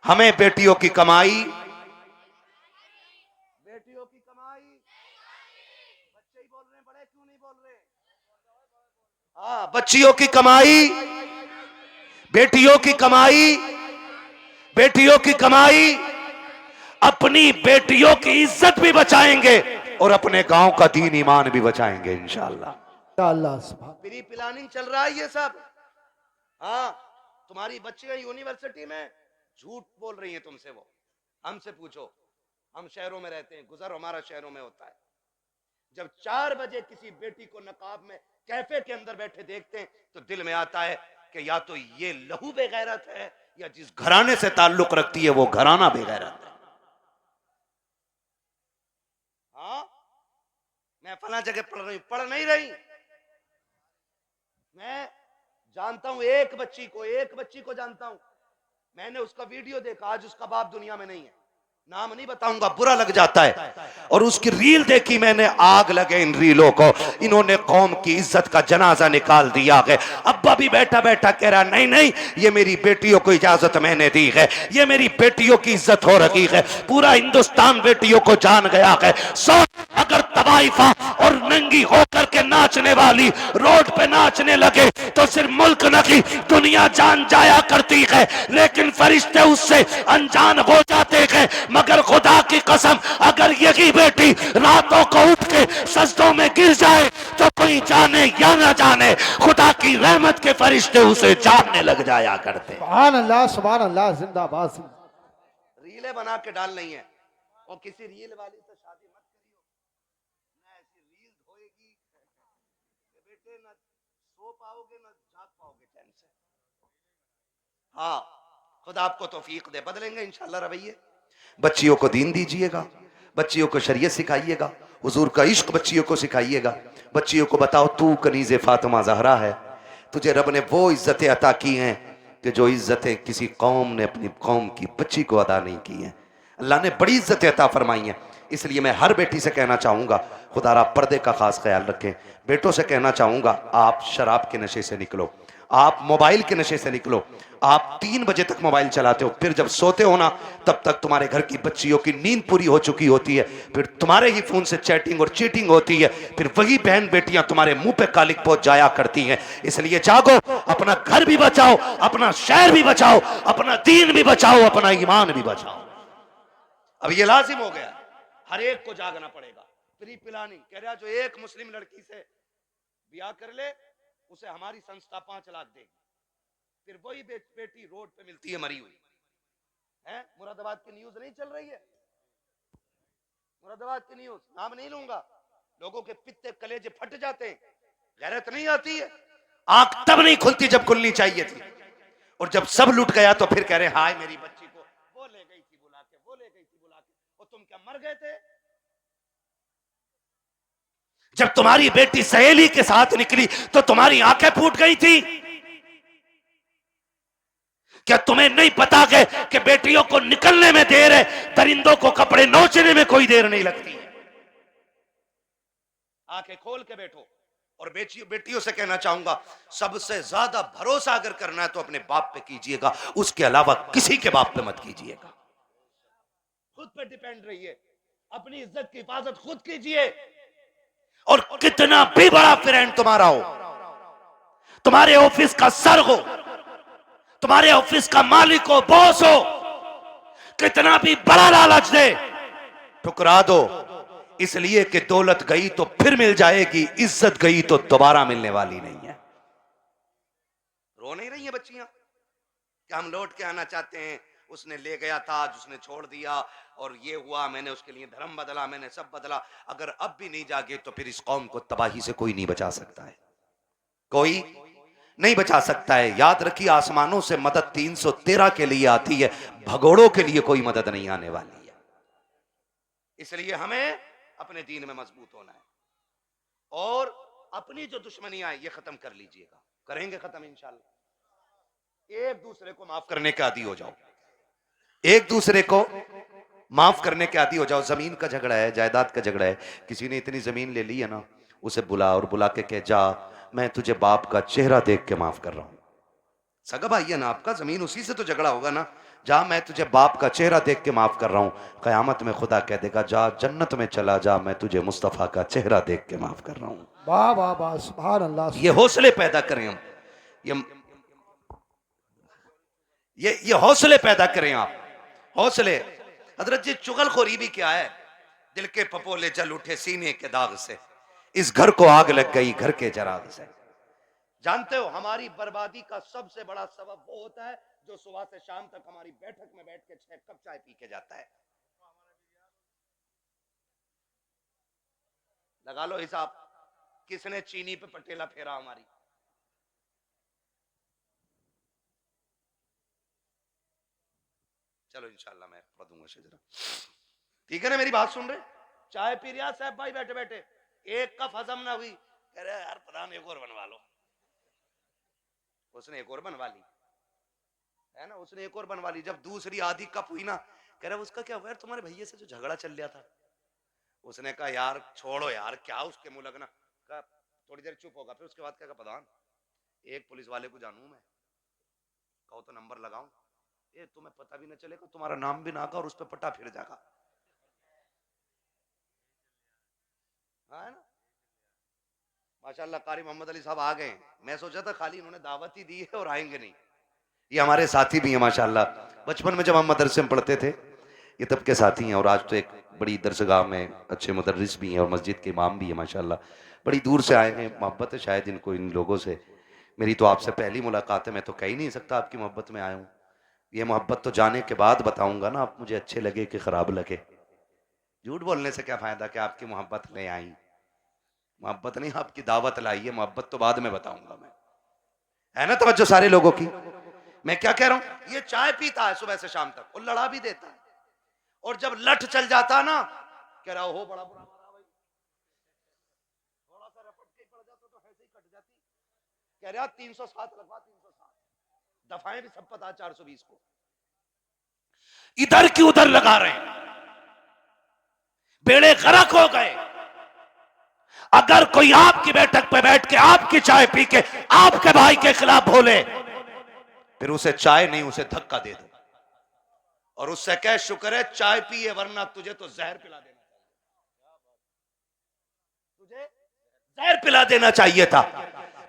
हमें बेटियों की कमाई, बेटियों की कमाई, बच्चे ही बोल रहे हैं, बड़े क्यों नहीं बोल रहे? हाँ, बच्चियों की कमाई, बेटियों की कमाई, बेटियों की कमाई, अपनी बेटियों की इज्जत भी बचाएंगे और अपने गांव का दीन ईमान भी बचाएंगे इंशाअल्लाह। अल्लाह। सुभान। प्री प्लानिंग चल रहा है ये सब। हाँ, तुम्हारी बच्चियां यूनिवर्सिटी में झूठ बोल रही हैं तुमसे, वो हमसे पूछो, हम शहरों में रहते हैं, गुजर हमारा शहरों में होता है। जब 4 बजे किसी बेटी को नकाब में कैफे के अंदर बैठे देखते हैं तो दिल में आता है कि या तो ये लहू बेगैरत है या जिस घराने से ताल्लुक रखती है वो घराना बेगैरत है। हाँ, मैं फला जगह पढ़ रही हूं, पढ़ नहीं रही। मैं जानता हूं एक बच्ची को जानता हूं, मैंने उसका वीडियो देखा, आज उसका बाप दुनिया में नहीं है, नाम नहीं बताऊंगा, बुरा लग जाता है। और उसकी रील देखी मैंने, आग लगे इन रीलों को, इन्होंने कौम की इज्जत का जनाजा निकाल दिया है। अब्बा भी बैठा बैठा कह रहा नहीं नहीं, ये मेरी बेटियों को इजाजत मैंने दी है, ये मेरी बेटियों की इज्जत हो रही है, पूरा हिंदुस्तान बेटियों को जान गया है। सो अगर तवाइफा और नंगी होकर के नाचने वाली रोड पे नाचने लगे तो सिर्फ मुल्क नहीं दुनिया जान जाया करती है, लेकिन फरिश्ते उससे अनजान हो जाते हैं। मगर खुदा की कसम, अगर यही बेटी रातों को उठ के सजदों में गिर जाए तो कोई जाने या ना जाने खुदा की रहमत के फरिश्ते उसे जानने लग जाया करते। सुभान अल्लाह, जिंदाबाद। रीलें बना के डाल नहीं है, और किसी रील वाली से शादी मत करियो, ना ऐसी रील होएगी कि बेटे ना सो पाओगे ना जाग पाओगे चैन से। हाँ, खुदा आपको तौफीक दे, बदलेंगे इंशाल्लाह रवैये। बच्चियों को दीन दीजिएगा, बच्चियों को शरीयत सिखाइएगा, हुजूर का इश्क बच्चियों को सिखाइएगा। बच्चियों को बताओ तू कनीज़े फातिमा ज़हरा है, तुझे रब ने वो इज्जतें अता की हैं कि जो इज्जतें किसी कौम ने अपनी कौम की बच्ची को अदा नहीं की हैं। अल्लाह ने बड़ी इज्जतें अता फरमाई हैं। इसलिए मैं हर बेटी से कहना चाहूँगा, खुदारा पर्दे का खास ख्याल रखें। बेटों से कहना चाहूँगा, आप शराब के नशे से निकलो, आप मोबाइल के नशे से निकलो। आप 3 बजे तक मोबाइल चलाते हो, फिर जब सोते हो ना तब तक तुम्हारे घर की बच्चियों की नींद पूरी हो चुकी होती है, फिर तुम्हारे ही फोन से चैटिंग और चीटिंग होती है, फिर वही बहन बेटियां तुम्हारे मुंह पे कालिक पहुंच जाया करती हैं। इसलिए जागो, अपना घर भी बचाओ, अपना शहर भी बचाओ, अपना दीन भी बचाओ, अपना ईमान भी बचाओ। अब ये लाजिम हो गया, हर एक को जागना पड़ेगा। प्री प्लानिंग कह रहा, जो एक मुस्लिम लड़की से ब्याह कर ले उसे हमारी संस्था 5 लाख देगी। फिर वही बेटी रोड पे मिलती है मरी हुई है। मुरादाबाद की न्यूज नहीं चल रही है, मुरादाबाद की न्यूज, नाम नहीं लूंगा, लोगों के पित्ते कलेजे फट जाते हैं, गैरत नहीं आती है। आंख तब नहीं खुलती जब खुलनी चाहिए थी, और जब सब लूट गया तो फिर कह रहे हाय मेरी बच्ची को वो ले गई थी बुला के, वो ले गई थी बुला के, और तुम क्या मर गए थे? जब तुम्हारी बेटी सहेली के साथ निकली तो तुम्हारी आंखें फूट गई थी। क्या तुम्हें नहीं पता कि बेटियों को निकलने में देर है, दरिंदों को कपड़े नोचने में कोई देर नहीं लगती है? आंखें खोल के बैठो। और बेटियों से कहना चाहूंगा, सबसे ज्यादा भरोसा अगर करना है तो अपने बाप पे कीजिएगा, उसके अलावा किसी के बाप पे मत कीजिएगा। खुद पे डिपेंड रहिए, अपनी इज्जत की हिफाजत खुद कीजिए। और कितना भी बड़ा फ्रेंड तुम्हारा हो, तुम्हारे ऑफिस का सर हो, तुम्हारे ऑफिस का मालिक हो, बॉस हो, कितना भी बड़ा लालच दे, ठुकरा दो। इसलिए कि दौलत गई तो फिर मिल जाएगी, इज्जत गई तो दोबारा मिलने वाली नहीं है। रो नहीं रही है बच्चियां कि हम लौट के आना चाहते हैं, उसने ले गया था, उसने छोड़ दिया, और ये हुआ, मैंने उसके लिए धर्म बदला, मैंने सब बदला। अगर अब भी नहीं जागे तो फिर इस कौम को तबाही से कोई नहीं बचा सकता है, कोई नहीं बचा सकता है। याद रखिए, आसमानों से मदद 313 के लिए आती है, भगोड़ों के लिए कोई मदद नहीं आने वाली है। इसलिए हमें अपने दीन में मजबूत होना है, और अपनी जो दुश्मनियां ये खत्म कर लीजिएगा, करेंगे खत्म इंशाल्लाह। एक दूसरे को माफ करने के आदी हो जाओ, एक दूसरे को माफ करने के आदी हो जाओ। जमीन का झगड़ा है, जायदाद का झगड़ा है, किसी ने इतनी जमीन ले ली है ना, उसे बुला और बुला के कह, जा मैं तुझे बाप का चेहरा देख के माफ कर रहा हूं। सगा भाई है ना आपका, जमीन उसी से तो झगड़ा होगा ना, जा मैं तुझे बाप का चेहरा देख के माफ कर रहा हूं। कयामत में खुदा कह देगा, जा जन्नत में चला जा, मैं तुझे मुस्तफा का चेहरा देख के माफ कर रहा हूं। वाह वाह वाह, सुभान अल्लाह। ये हौसले पैदा करें हम, ये हौसले पैदा करें आप, हौसले। हजरत जी, चुगलखोरी भी क्या है? दिल के पपोले जल उठे सीने के दाग से, इस घर को आग लग गई घर के जराग से। जानते हो हमारी बर्बादी का सबसे बड़ा सबब वो होता है जो सुबह से शाम तक हमारी बैठक में बैठ के 6 कप चाय पी के जाता है। लगा लो हिसाब, किसने चीनी पे पटेला फेरा हमारी। चलो इंशाल्लाह मैं पढ़ दूंगा शजरा, ठीक है ना? मेरी बात सुन रहे? चाय पी रहा साहब भाई बैठे बैठे, एक कप हजम ना हुई, कह रहे यार प्रधान एक और बनवा लो। उसने एक और बनवा ली, है ना, उसने एक और बनवा ली। जब दूसरी आधी कप हुई ना, कह रहा उसका क्या हुआ यार, तुम्हारे भैया से जो झगड़ा चल रहा था। उसने कहा यार छोड़ो यार, क्या उसके मुंह लगना। कहा थोड़ी देर चुप होगा, फिर उसके बाद क्या प्रधान एक पुलिस वाले को जानू मैं, कहो तो नंबर लगाऊं, ये तुम्हें पता भी ना चलेगा, तुम्हारा नाम भी ना आगा और उस पर पट्टा फिर जाएगा। हाँ है ना, माशाल्लाह कारी मोहम्मद अली साहब आ गए। मैं सोचा था खाली इन्होंने दावत ही दी है और आएंगे नहीं। ये हमारे साथी भी हैं माशाल्लाह, बचपन में जब हम मदरसे में पढ़ते थे ये तब के साथी हैं, और आज तो एक बड़ी दरसगाह में अच्छे मुदर्रिस भी हैं और मस्जिद के इमाम भी हैं माशाल्लाह। बड़ी दूर से आए हैं, मोहब्बत है शायद इनको इन लोगों से। मेरी तो आपसे पहली मुलाकात है, मैं तो कह ही नहीं सकता आपकी मोहब्बत में आया हूँ। ये मोहब्बत तो जाने के बाद बताऊंगा ना, आप मुझे अच्छे लगे कि खराब लगे। झूठ बोलने से क्या फायदा कि आपकी मोहब्बत ले आई, मोहब्बत नहीं आपकी दावत लाई है, मोहब्बत तो बाद में बताऊंगा मैं, है ना? तवज्जो सारे लोगों की। मैं क्या कह रहा हूं, ये चाय पीता है सुबह से शाम तक और लड़ा भी देता है, और जब लठ चल जाता ना, कह रहा हो बड़ा बुरा मारा भाई, थोड़ा सा रपट के पड़ जाता तो ऐसे ही कट जाती। कह रहा 307 लगवा, 307 दफाएं भी सब पता 420 को, इधर की उधर लगा रहे हैं, बेड़े गर्क हो गए। अगर कोई आपकी बैठक पे बैठ के आपकी चाय पी के आपके भाई के खिलाफ बोले, फिर उसे चाय नहीं उसे धक्का दे दो और उससे कह शुक्र है चाय पिए, वरना तुझे तो जहर पिला देना चाहिए, तुझे जहर पिला देना चाहिए था,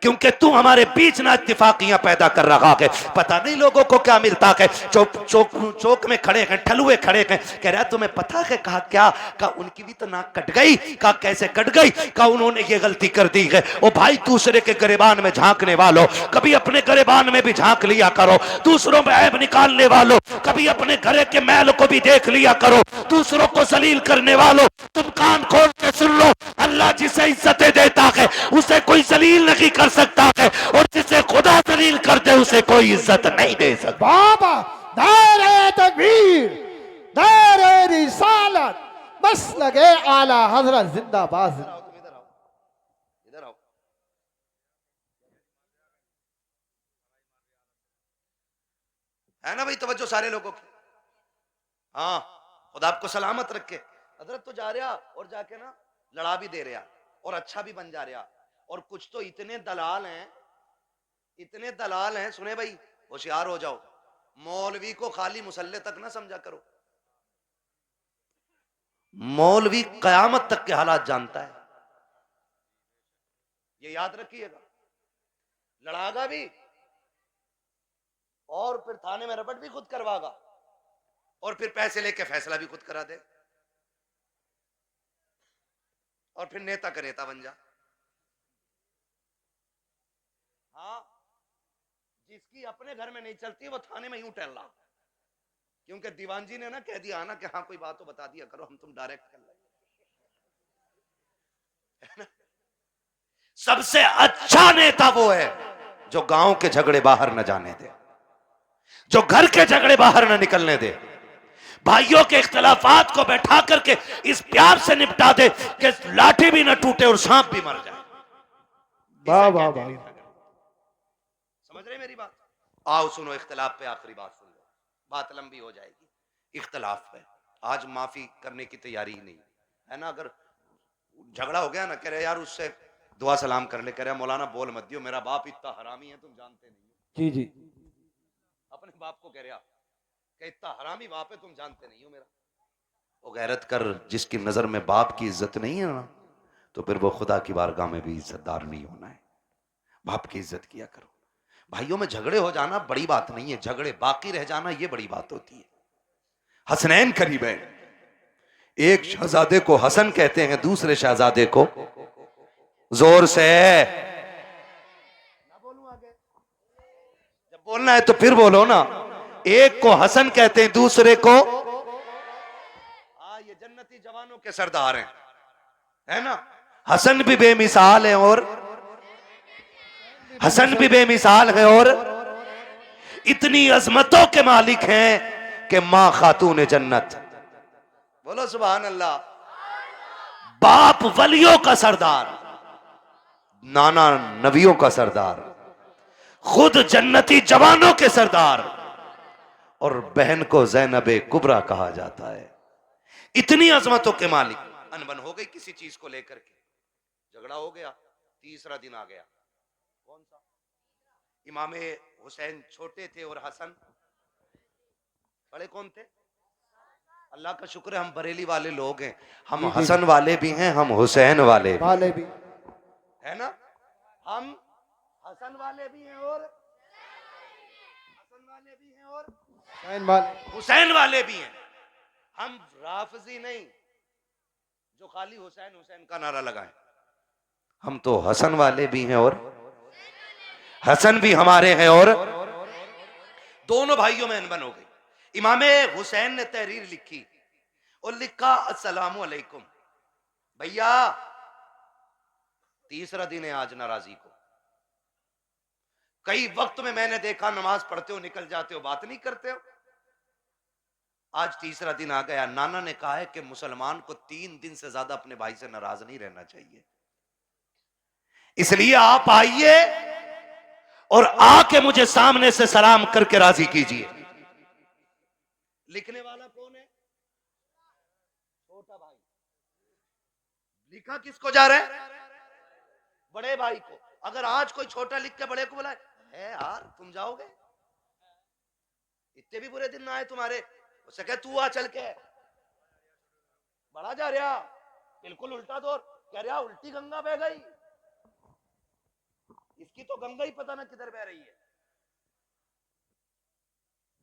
क्योंकि तू हमारे बीच ना इत्तेफाकियां पैदा कर रहा है। पता नहीं लोगों को क्या मिलता है, चौक में खड़े हैं, ठलुए खड़े हैं, कह रहा तुम्हें पता है, कहा क्या, कहा उनकी भी तो नाक कट गई, कहा कैसे कट गई, कहा उन्होंने ये गलती कर दी है। ओ भाई दूसरे के गिरेबान में झांकने वालों, कभी अपने गिरेबान में भी झांक लिया करो, दूसरों में ऐब निकालने वालों कभी अपने घरे के मैल को भी देख लिया करो, दूसरों को जलील करने वालों तुम कान खोल के सुन लो, अल्लाह जिसे इज्जतें देता है उसे कोई जलील नहीं कर सकता है, और जिसे खुदा जलील कर दे उसे कोई इज्जत नहीं दे सकता। बाबा नारे तकबीर, नारे रिसालत, बस लगे आला हजरत जिंदाबाद। इधर आओ, इधर आओ। है ना भाई तवज्जो सारे लोगों की। हाँ खुदा आपको सलामत रखे। हजरत तो जा रहा और जाके ना लड़ा भी दे रहा और अच्छा भी बन जा रहा, और कुछ तो इतने दलाल हैं, इतने दलाल हैं, सुने भाई होशियार हो जाओ, मौलवी को खाली मुसल्ले तक ना समझा करो, मौलवी कयामत तक के हालात जानता है, ये याद रखिएगा। लड़ागा भी और फिर थाने में रपट भी खुद करवागा, और फिर पैसे लेके फैसला भी खुद करा दे, और फिर नेता का नेता बन जा। हाँ जिसकी अपने घर में नहीं चलती वो थाने में यूं टहल रहा, क्योंकि दीवान जी ने ना कह दिया ना कि हाँ कोई बात तो बता दिया करो, हम तुम डायरेक्ट कर लेंगे। सबसे अच्छा नेता वो है जो गांव के झगड़े बाहर न जाने दे, जो घर के झगड़े बाहर न निकलने दे, भाइयों के इख्तलाफात को बैठा करके इस प्यार से निपटा दे कि लाठी भी न टूटे और सांप भी मर जाए। वाह वाह वाह, समझ रहे मेरी बात? आओ सुनो, इख्तलाफ पे आखिरी बात सुन लो, बात लंबी हो जाएगी। इख्तलाफ पे आज माफी करने की तैयारी ही नहीं है ना। अगर झगड़ा हो गया ना, कह रहे यार उससे दुआ सलाम कर ले, कह रहे मौलाना बोल मत दियो, मेरा बाप इतना हरामी है तुम जानते नहीं। जी जी, अपने बाप को कह रहा कि इतना हरामी बाप है तुम जानते नहीं हो मेरा। वो गैरत कर, जिसकी नजर में बाप की इज्जत नहीं है ना, तो फिर वो खुदा की बारगाह में भी इज्जतदार नहीं होना है। बाप की इज्जत किया करो। भाइयों में झगड़े हो जाना बड़ी बात नहीं है, झगड़े बाकी रह जाना ये बड़ी बात होती है। हसनैन करीब है, एक शहजादे को हसन कहते हैं, दूसरे शहजादे को जोर से बोलना है तो फिर बोलो ना। एक को हसन कहते हैं, दूसरे को ये जन्नती जवानों के सरदार हैं, है ना। हसन भी बेमिसाल है और हसन भी बेमिसाल है और इतनी अजमतों के मालिक हैं कि मां खातून जन्नत। बोलो सुभान अल्लाह। बाप वलियों का सरदार, नाना नबियों का सरदार, खुद जन्नती जवानों के सरदार, और बहन को ज़ैनबे कुबरा कहा जाता है। इतनी अजमतों के मालिक। अनबन हो गई किसी चीज को लेकर के, झगड़ा हो गया, तीसरा दिन आ गया। कौन सा? इमामे हुसैन छोटे थे और हसन बड़े। कौन थे? अल्लाह का शुक्र है हम बरेली वाले लोग हैं, हम हसन वाले भी हैं, हम हुसैन वाले भी है ना। हम हसन वाले भी हैं और हसन वाले भी हैं और हुसैन वाले भी हैं। हम राफजी नहीं जो खाली हुसैन हुसैन का नारा लगाएं। हम तो हसन वाले भी हैं और हसन भी हमारे हैं, और दोनों भाइयों में अनबन हो गई। इमाम हुसैन ने तहरीर लिखी और लिखा, अस्सलामु अलैकुम भैया, तीसरा दिन है आज नाराजी को। कई वक्त में मैंने देखा नमाज पढ़ते हो निकल जाते हो, बात नहीं करते हो। आज तीसरा दिन आ गया। नाना ने कहा है कि मुसलमान को 3 दिन से ज्यादा अपने भाई से नाराज नहीं रहना चाहिए, इसलिए आप आइए और आके मुझे सामने से सलाम करके राजी कीजिए। लिखने वाला कौन है? छोटा भाई। लिखा किसको जा रहा है? बड़े भाई को। अगर आज कोई छोटा लिख के बड़े को बोला है यार तुम जाओगे, इतने भी बुरे दिन ना आए तुम्हारे, उससे कह तू आ चल के, बड़ा जा रहा, बिल्कुल उल्टा दौर, कह रहा उल्टी गंगा बह गई, इसकी तो गंगा ही पता ना किधर बह रही है।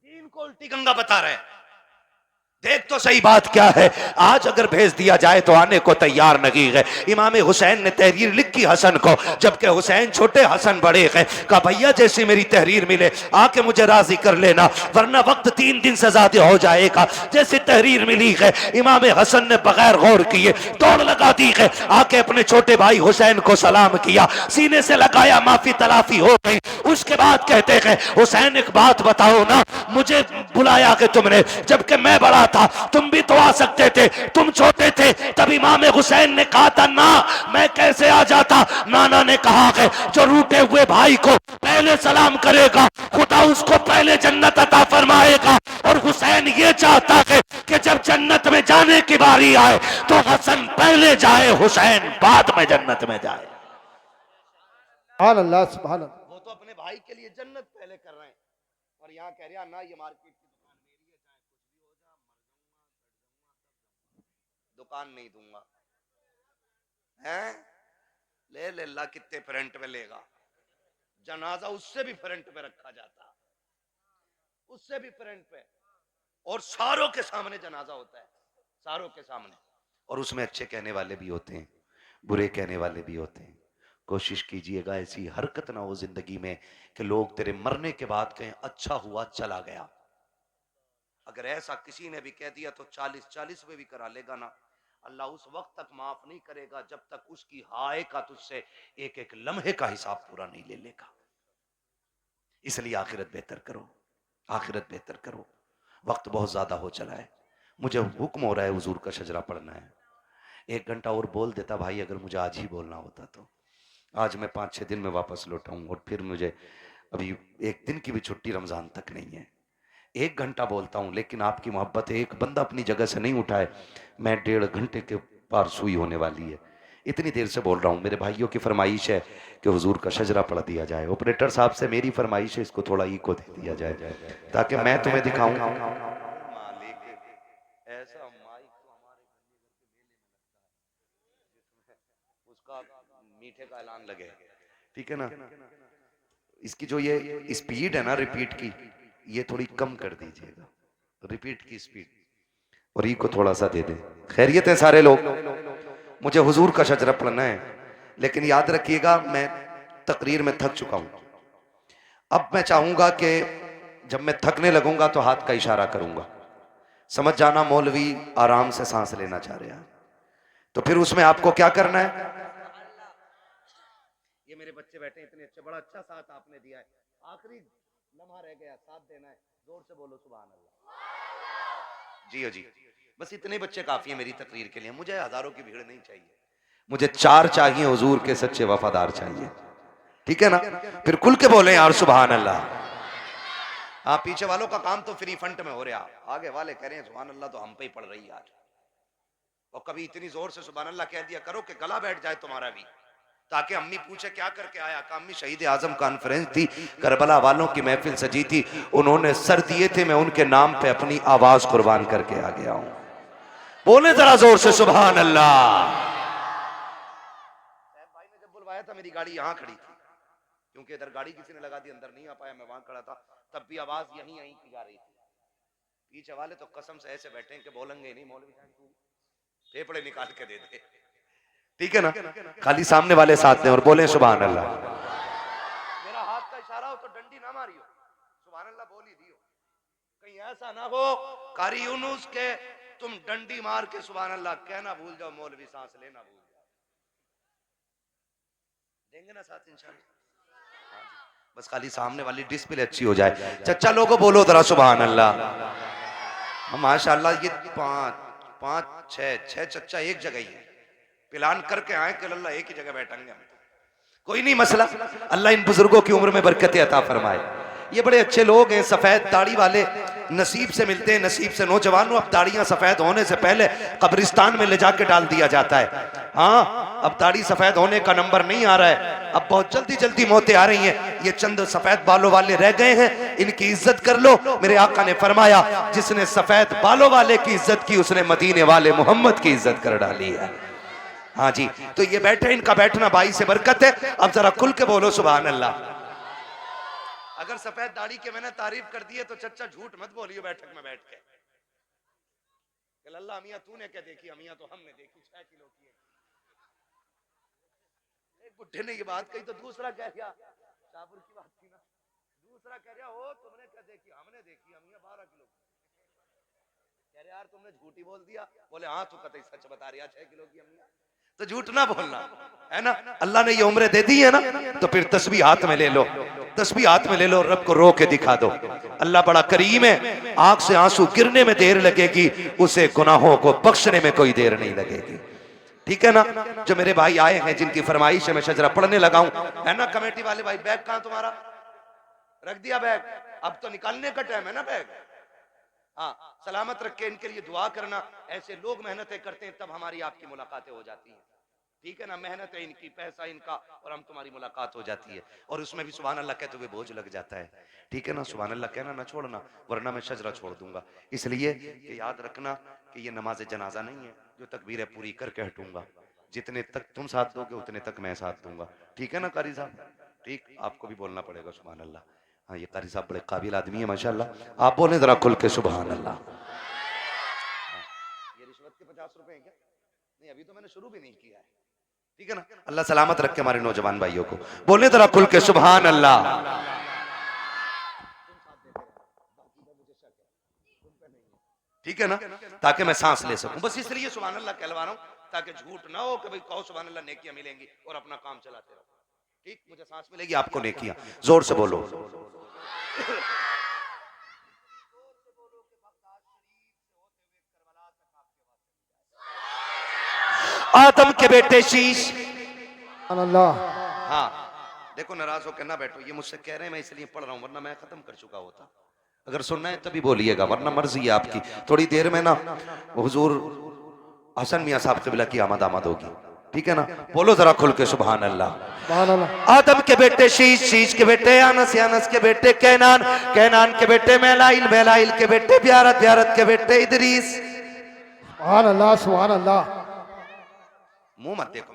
दीन को उल्टी गंगा बता रहे हैं। देख तो सही बात क्या है। आज अगर भेज दिया जाए तो आने को तैयार नहीं है। इमाम हुसैन ने तहरीर लिखी हसन को, जबकि हुसैन छोटे हसन बड़े हैं। कहा भैया जैसी मेरी तहरीर मिले आके मुझे राजी कर लेना, वरना वक्त 3 दिन से ज्यादा हो जाएगा। जैसी तहरीर मिली है इमाम हसन ने बगैर गौर किए दौड़ लगा दी है, आके अपने छोटे भाई हुसैन को सलाम किया, सीने से लगाया, माफी तलाफी हो गई। उसके बाद कहते हैं हुसैन एक बात बताओ ना, मुझे बुलाया कि तुमने, जबकि मैं बड़ा था, तुम भी तो आ सकते थे, तुम छोटे थे। तब इमाम हुसैन ने कहा था ना मैं कैसे आ जाता। नाना ने कहा है जो रूठे हुए भाई को पहले सलाम करेगा खुदा उसको पहले जन्नत अता फरमाएगा। और हुसैन ये चाहता है कि जब जन्नत में जाने की बारी आए तो हसन पहले जाए, हुसैन बाद में जन्नत में जाए। सुभान अल्लाह, सुभान अल्लाह। वो तो अपने भाई के लिए जन्नत पहले कर रहे हैं, और यहाँ कह रहा ना ये मार्केट की दुकान मेरी है, चाहे कुछ भी हो जाए, मर जाऊंगा, दुकान नहीं दूंगा। हैं ले ले ला, कितने फ्रंट में लेगा। जनाजा उससे भी फ्रंट पे रखा जाता, उससे भी फ्रंट पे, और सारों के सामने जनाजा होता है, सारों के सामने। और उसमें अच्छे कहने वाले भी होते हैं, बुरे कहने वाले भी होते हैं। कोशिश कीजिएगा ऐसी हरकत ना हो जिंदगी में कि लोग तेरे मरने के बाद कहें अच्छा हुआ चला गया। अगर ऐसा किसी ने भी कह दिया तो 40-40 में भी करा लेगा ना, अल्लाह उस वक्त तक माफ नहीं करेगा जब तक उसकी हाय का तुझसे एक एक लम्हे का हिसाब पूरा नहीं ले लेगा। इसलिए आखिरत बेहतर करो, आखिरत बेहतर करो। वक्त बहुत ज्यादा हो चला है, मुझे हुक्म हो रहा है हुजूर का शजरा पढ़ना है। 1 घंटा और बोल देता भाई, अगर मुझे आज ही बोलना होता तो। आज मैं 5-6 दिन में वापस लौटा हूं, और फिर मुझे अभी 1 दिन की भी छुट्टी रमजान तक नहीं है। 1 घंटा बोलता हूं, लेकिन आपकी मोहब्बत है, एक बंदा अपनी जगह से नहीं उठाए, मैं 1.5 घंटे के पार सुई होने वाली है। इतनी देर से बोल रहा हूं। मेरे भाइयों की फरमाइश है कि हुजूर का शजरा पढ़ दिया जाए। ऑपरेटर साहब से मेरी फरमाइश है इसको थोड़ा इको दे दिया जाए ताकि मैं तुम्हें दिखाऊं। ऐसा माइक तो हमारे उसका मीठे का ऐलान लगे, ठीक है ना। इसकी जो ये स्पीड है ना रिपीट की, ये थोड़ी कम कर दीजिएगा, रिपीट की स्पीड, और ई को थोड़ा सा दे दें। खैरियत है सारे लोग? मुझे हुजूर का शजरा पढ़ना है, लेकिन याद रखिएगा मैं तकरीर में थक चुका हूं। अब मैं चाहूंगा कि जब मैं थकने लगूंगा तो हाथ का इशारा करूंगा, समझ जाना मौलवी आराम से सांस लेना चाह रहे हैं। तो फिर उसमें आपको क्या करना है? ये मेरे बच्चे बैठे इतने अच्छे, बड़ा अच्छा साथ आपने दिया है, आखिरी लम्हा रह गया, साथ देना है, जोर से बोलो सुभान अल्लाह। जी जी, बस इतने बच्चे काफी है मेरी तकरीर के लिए, मुझे हजारों की भीड़ नहीं चाहिए, मुझे 4 चाहिए हुजूर के सच्चे वफादार चाहिए, ठीक है ना? फिर खुल के बोले यार सुभान अल्लाह। हाँ, पीछे वालों का काम तो फ्री फंड में हो रहा, आगे वाले कह रहे हैं सुभान अल्लाह तो हम पे ही पड़ रही यार। और कभी इतनी जोर से सुभान अल्लाह कह दिया करो कि गला बैठ जाए तुम्हारा भी, ताकि अम्मी पूछे क्या करके आया, का अम्मी शहीद आजम कॉन्फ्रेंस थी, करबला वालों की महफिल सजी थी, उन्होंने सर दिए थे, मैं उनके नाम पे अपनी आवाज कुर्बान करके आ गया हूं। बोले जरा जोर से सुभान अल्लाह। भाई ने जब बुलवाया था मेरी गाड़ी यहाँ खड़ी थी, क्योंकि इधर गाड़ी किसी ने लगा दी, अंदर नहीं आ पाया, मैं वहां खड़ा था, तब भी आवाज यहीं यहीं की जा रही थी। पीछे वाले तो कसम से ऐसे बैठे हैं कि बोलेंगे नहीं, मौलवी साहब तू फेफड़े निकाल के दे दे, ठीक है ना? खाली सामने वाले साथ में और बोले सुभान अल्लाह। मेरा हाथ का इशारा हो तो डंडी ना मारियो, सुभान अल्लाह बोल ही दियो, कहीं ऐसा ना हो कारी यूनुस के तुम डंडी मार के सुभान अल्लाह कहना भूल जाओ, मौलवी सांस लेना भूल जाओ। देंगे ना साथ इंशाल्लाह? बस खाली सामने वाली डिस्प्ले अच्छी हो जाए। चचा लोगों बोलो जरा सुभान अल्लाह। माशाअल्लाह, ये 5 6 चचा एक जगह ही है, प्लान करके आए कि अल्लाह एक ही जगह बैठेंगे हम, कोई नहीं मसला, अल्लाह इन बुजुर्गों की उम्र में बरकत अता फरमाए। ये बड़े अच्छे लोग हैं, सफेद दाढ़ी वाले, नसीब से मिलते हैं, नसीब से। नौजवानों, अब दाढ़ियां सफेद होने से पहले कब्रिस्तान में ले जाके डाल दिया जाता है। हाँ, अब दाढ़ी सफेद होने का नंबर नहीं आ रहा है, अब बहुत जल्दी जल्दी मौतें आ रही हैं। ये चंद सफेद बालों वाले रह गए हैं, इनकी इज्जत कर लो। मेरे आका ने फरमाया जिसने सफेद बालों वाले की इज्जत की, उसने मदीने वाले मोहम्मद की इज्जत कर डाली है। हाँ जी, तो ये बैठे, इनका बैठना भाई से बरकत है। अब जरा खुल के बोलो सुभान अल्लाह। अगर सफेद दाढ़ी के मैंने तारीफ कर दी है तो चच्चा झूठ मत बोलियो बैठक में बैठ के, अल्लाह मियां तूने क्या देखी, मियां तो हमने देखी 6 किलो की है। एक बुढ़े ने ये बात कही तो दूसरा कह गया, शाहपुर की बात थी ना, दूसरा कह रहा हो तुमने क्या देखी, हमने देखी मियां 12 किलो की। कह रहे यार तुमने झूठी बोल दिया, बोले हाँ तू कतई सच बता रही है, 6 किलो की मियां, तो झूठ ना बोलना है ना। अल्लाह ने ये उम्र दे दी है ना, तो फिर तस्बीह हाथ में ले लो, तस्बीह हाथ में ले लो, रब को रो के दिखा दो। अल्लाह बड़ा करीम है, आंख से आंसू गिरने में देर लगेगी, उसे गुनाहों को बख्शने में कोई देर नहीं लगेगी, ठीक है ना? जो मेरे भाई आए हैं जिनकी फरमाइश है मैं शजरा पढ़ने लगा हूं, है ना? कमेटी वाले भाई बैग कहां तुम्हारा? रख दिया बैग? अब तो निकालने का टाइम है ना बैग। हाँ, सलामत रख के इनके लिए दुआ करना। ऐसे लोग मेहनतें करते हैं तब हमारी आपकी मुलाकातें हो जाती हैं, ठीक है ना? मेहनत है इनकी, पैसा इनका, और हम तुम्हारी मुलाकात हो जाती है, और उसमें भी सुभान अल्लाह कहते हुए बोझ लग जाता है, ठीक है ना? सुभान अल्लाह कहना ना छोड़ना, वरना मैं शजरा छोड़ दूंगा। इसलिए कि याद रखना कि ये नमाज जनाजा नहीं है जो तकबीरें पूरी करके हटूंगा, जितने तक तुम साथ दोगे उतने तक मैं साथ दूंगा, ठीक है ना कारी साहब? ठीक, आपको भी बोलना पड़ेगा सुभान अल्लाह। हाँ, ये कारी साहब बड़े काबिल आदमी है माशाल्लाह, आप बोले जरा खुल के सुभान अल्लाह। ये रिश्वत के 50 रुपए हैं क्या? नहीं, अभी तो मैंने शुरू भी नहीं किया है, ठीक है ना? अल्लाह सलामत रखे हमारे नौजवान भाइयों को, बोले जरा खुल के सुभान अल्लाह। ठीक है ना? ताकि मैं सांस ले सकूं, बस इसलिए सुभान अल्लाह कहलवा रहा हूं, ताकि झूठ ना हो कि भाई कहो सुभान अल्लाह नेकियां मिलेंगी और अपना काम चलाते रहो। ठीक, मुझे सांस मिलेगी, आपको नेकियां। जोर से बोलो। आदम के बेटे शीश। अल्लाह। हाँ, देखो नाराज होकर ना बैठो, ये मुझसे कह रहे हैं मैं इसलिए पढ़ रहा हूं, वरना मैं खत्म कर चुका होता। अगर सुनना है तभी बोलिएगा, वरना मर्जी है आपकी। थोड़ी देर में ना हुजूर हसन मियां साहब क़िबला की आमद होगी, ठीक है ना? बोलो जरा खुल के सुभान अल्लाह। सुभान अल्लाह। आदम के बेटे शीश, शीश के बेटे अनस, अनस के बेटे कैनान, कैनान के बेटे मैलाइल, मैलाइल के बेटे ब्यारत, ब्यारत के बेटे इदरीस। सुभान अल्लाह, सुभान अल्लाह। मुंह मत देखो,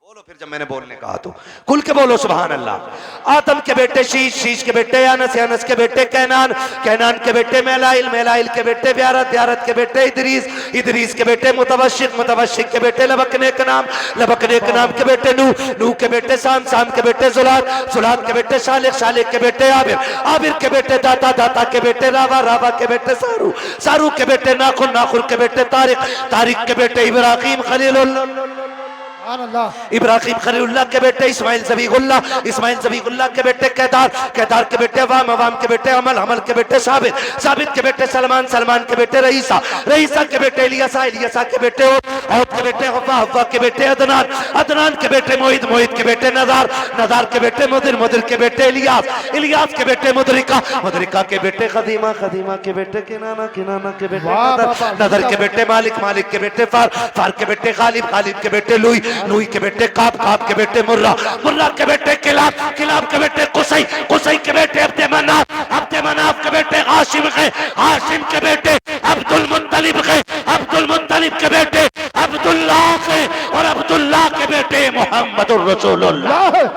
बोलो फिर जब मैंने बोलने कहा तो खुल के बोलो सुभान अल्लाह। आदम के बेटे शीश, शीश के बेटे अनस, अनस के बेटे कैनान, कैनान के बेटे मेलाइल, मेलाइल के बेटे ब्यारत, ब्यारत के बेटे इदरीस, इदरीस के बेटे मुतवशिक, मुतवशिक के बेटे लबकने के नाम, लबकने के नाम के बेटे नूह, नूह के बेटे शाम, शाम के बेटे जुलाद, जुलाद के बेटे शालिक, शालिक के बेटे आबिर, आबिर के बेटे दाता, दाता के बेटे रावा, रावा के बेटे सारू, सारू के बेटे नाखुर, नाखुर के बेटे तारिक, तारिक के बेटे इब्राहिम खलीलुल्लाह, इब्राहिम खलीलुल्लाह के बेटे इस्माइल ज़बीहुल्लाह, इस्माइल ज़बीहुल्लाह के बेटे केदार, केदार के बेटे अवाम, अवाम के बेटे अमल, अमल के बेटे साबित, साबित के बेटे सलमान, सलमान के बेटे रईसा, रईसा के बेटे इलियासा, इलियासा के बेटे औद के बेटे हव्वा, हव्वा के बेटे अदनान, अदनान के बेटे मोहित, मोहित के बेटे नदार, नदार के बेटे मुदिर, मुदिर के बेटे इलियास, इलियास के बेटे मुदरिका, मुदरिका के बेटे खदीमा, खदीमा के बेटे किनाना, किनाना के बेटे नदर, नदर के बेटे मालिक, मालिक के बेटे फार, फार के बेटे गालिब, गालिब के बेटे लुई, लुई के बेटे काब, काब के बेटे मुर्रा, मुर्रा के बेटे किलाब, किलाब के बेटे कुसई, कुसई के बेटे अब्दे मनाफ, अब्दे मनाफ के बेटे हाशिम के, हाशिम के बेटे अब्दुल मुत्तलिब के, अब्दुल मुत्तलिब के बेटे अब्दुल्लाह के, और अब्दुल्लाह के बेटे मोहम्मदुर रसूलुल्लाह।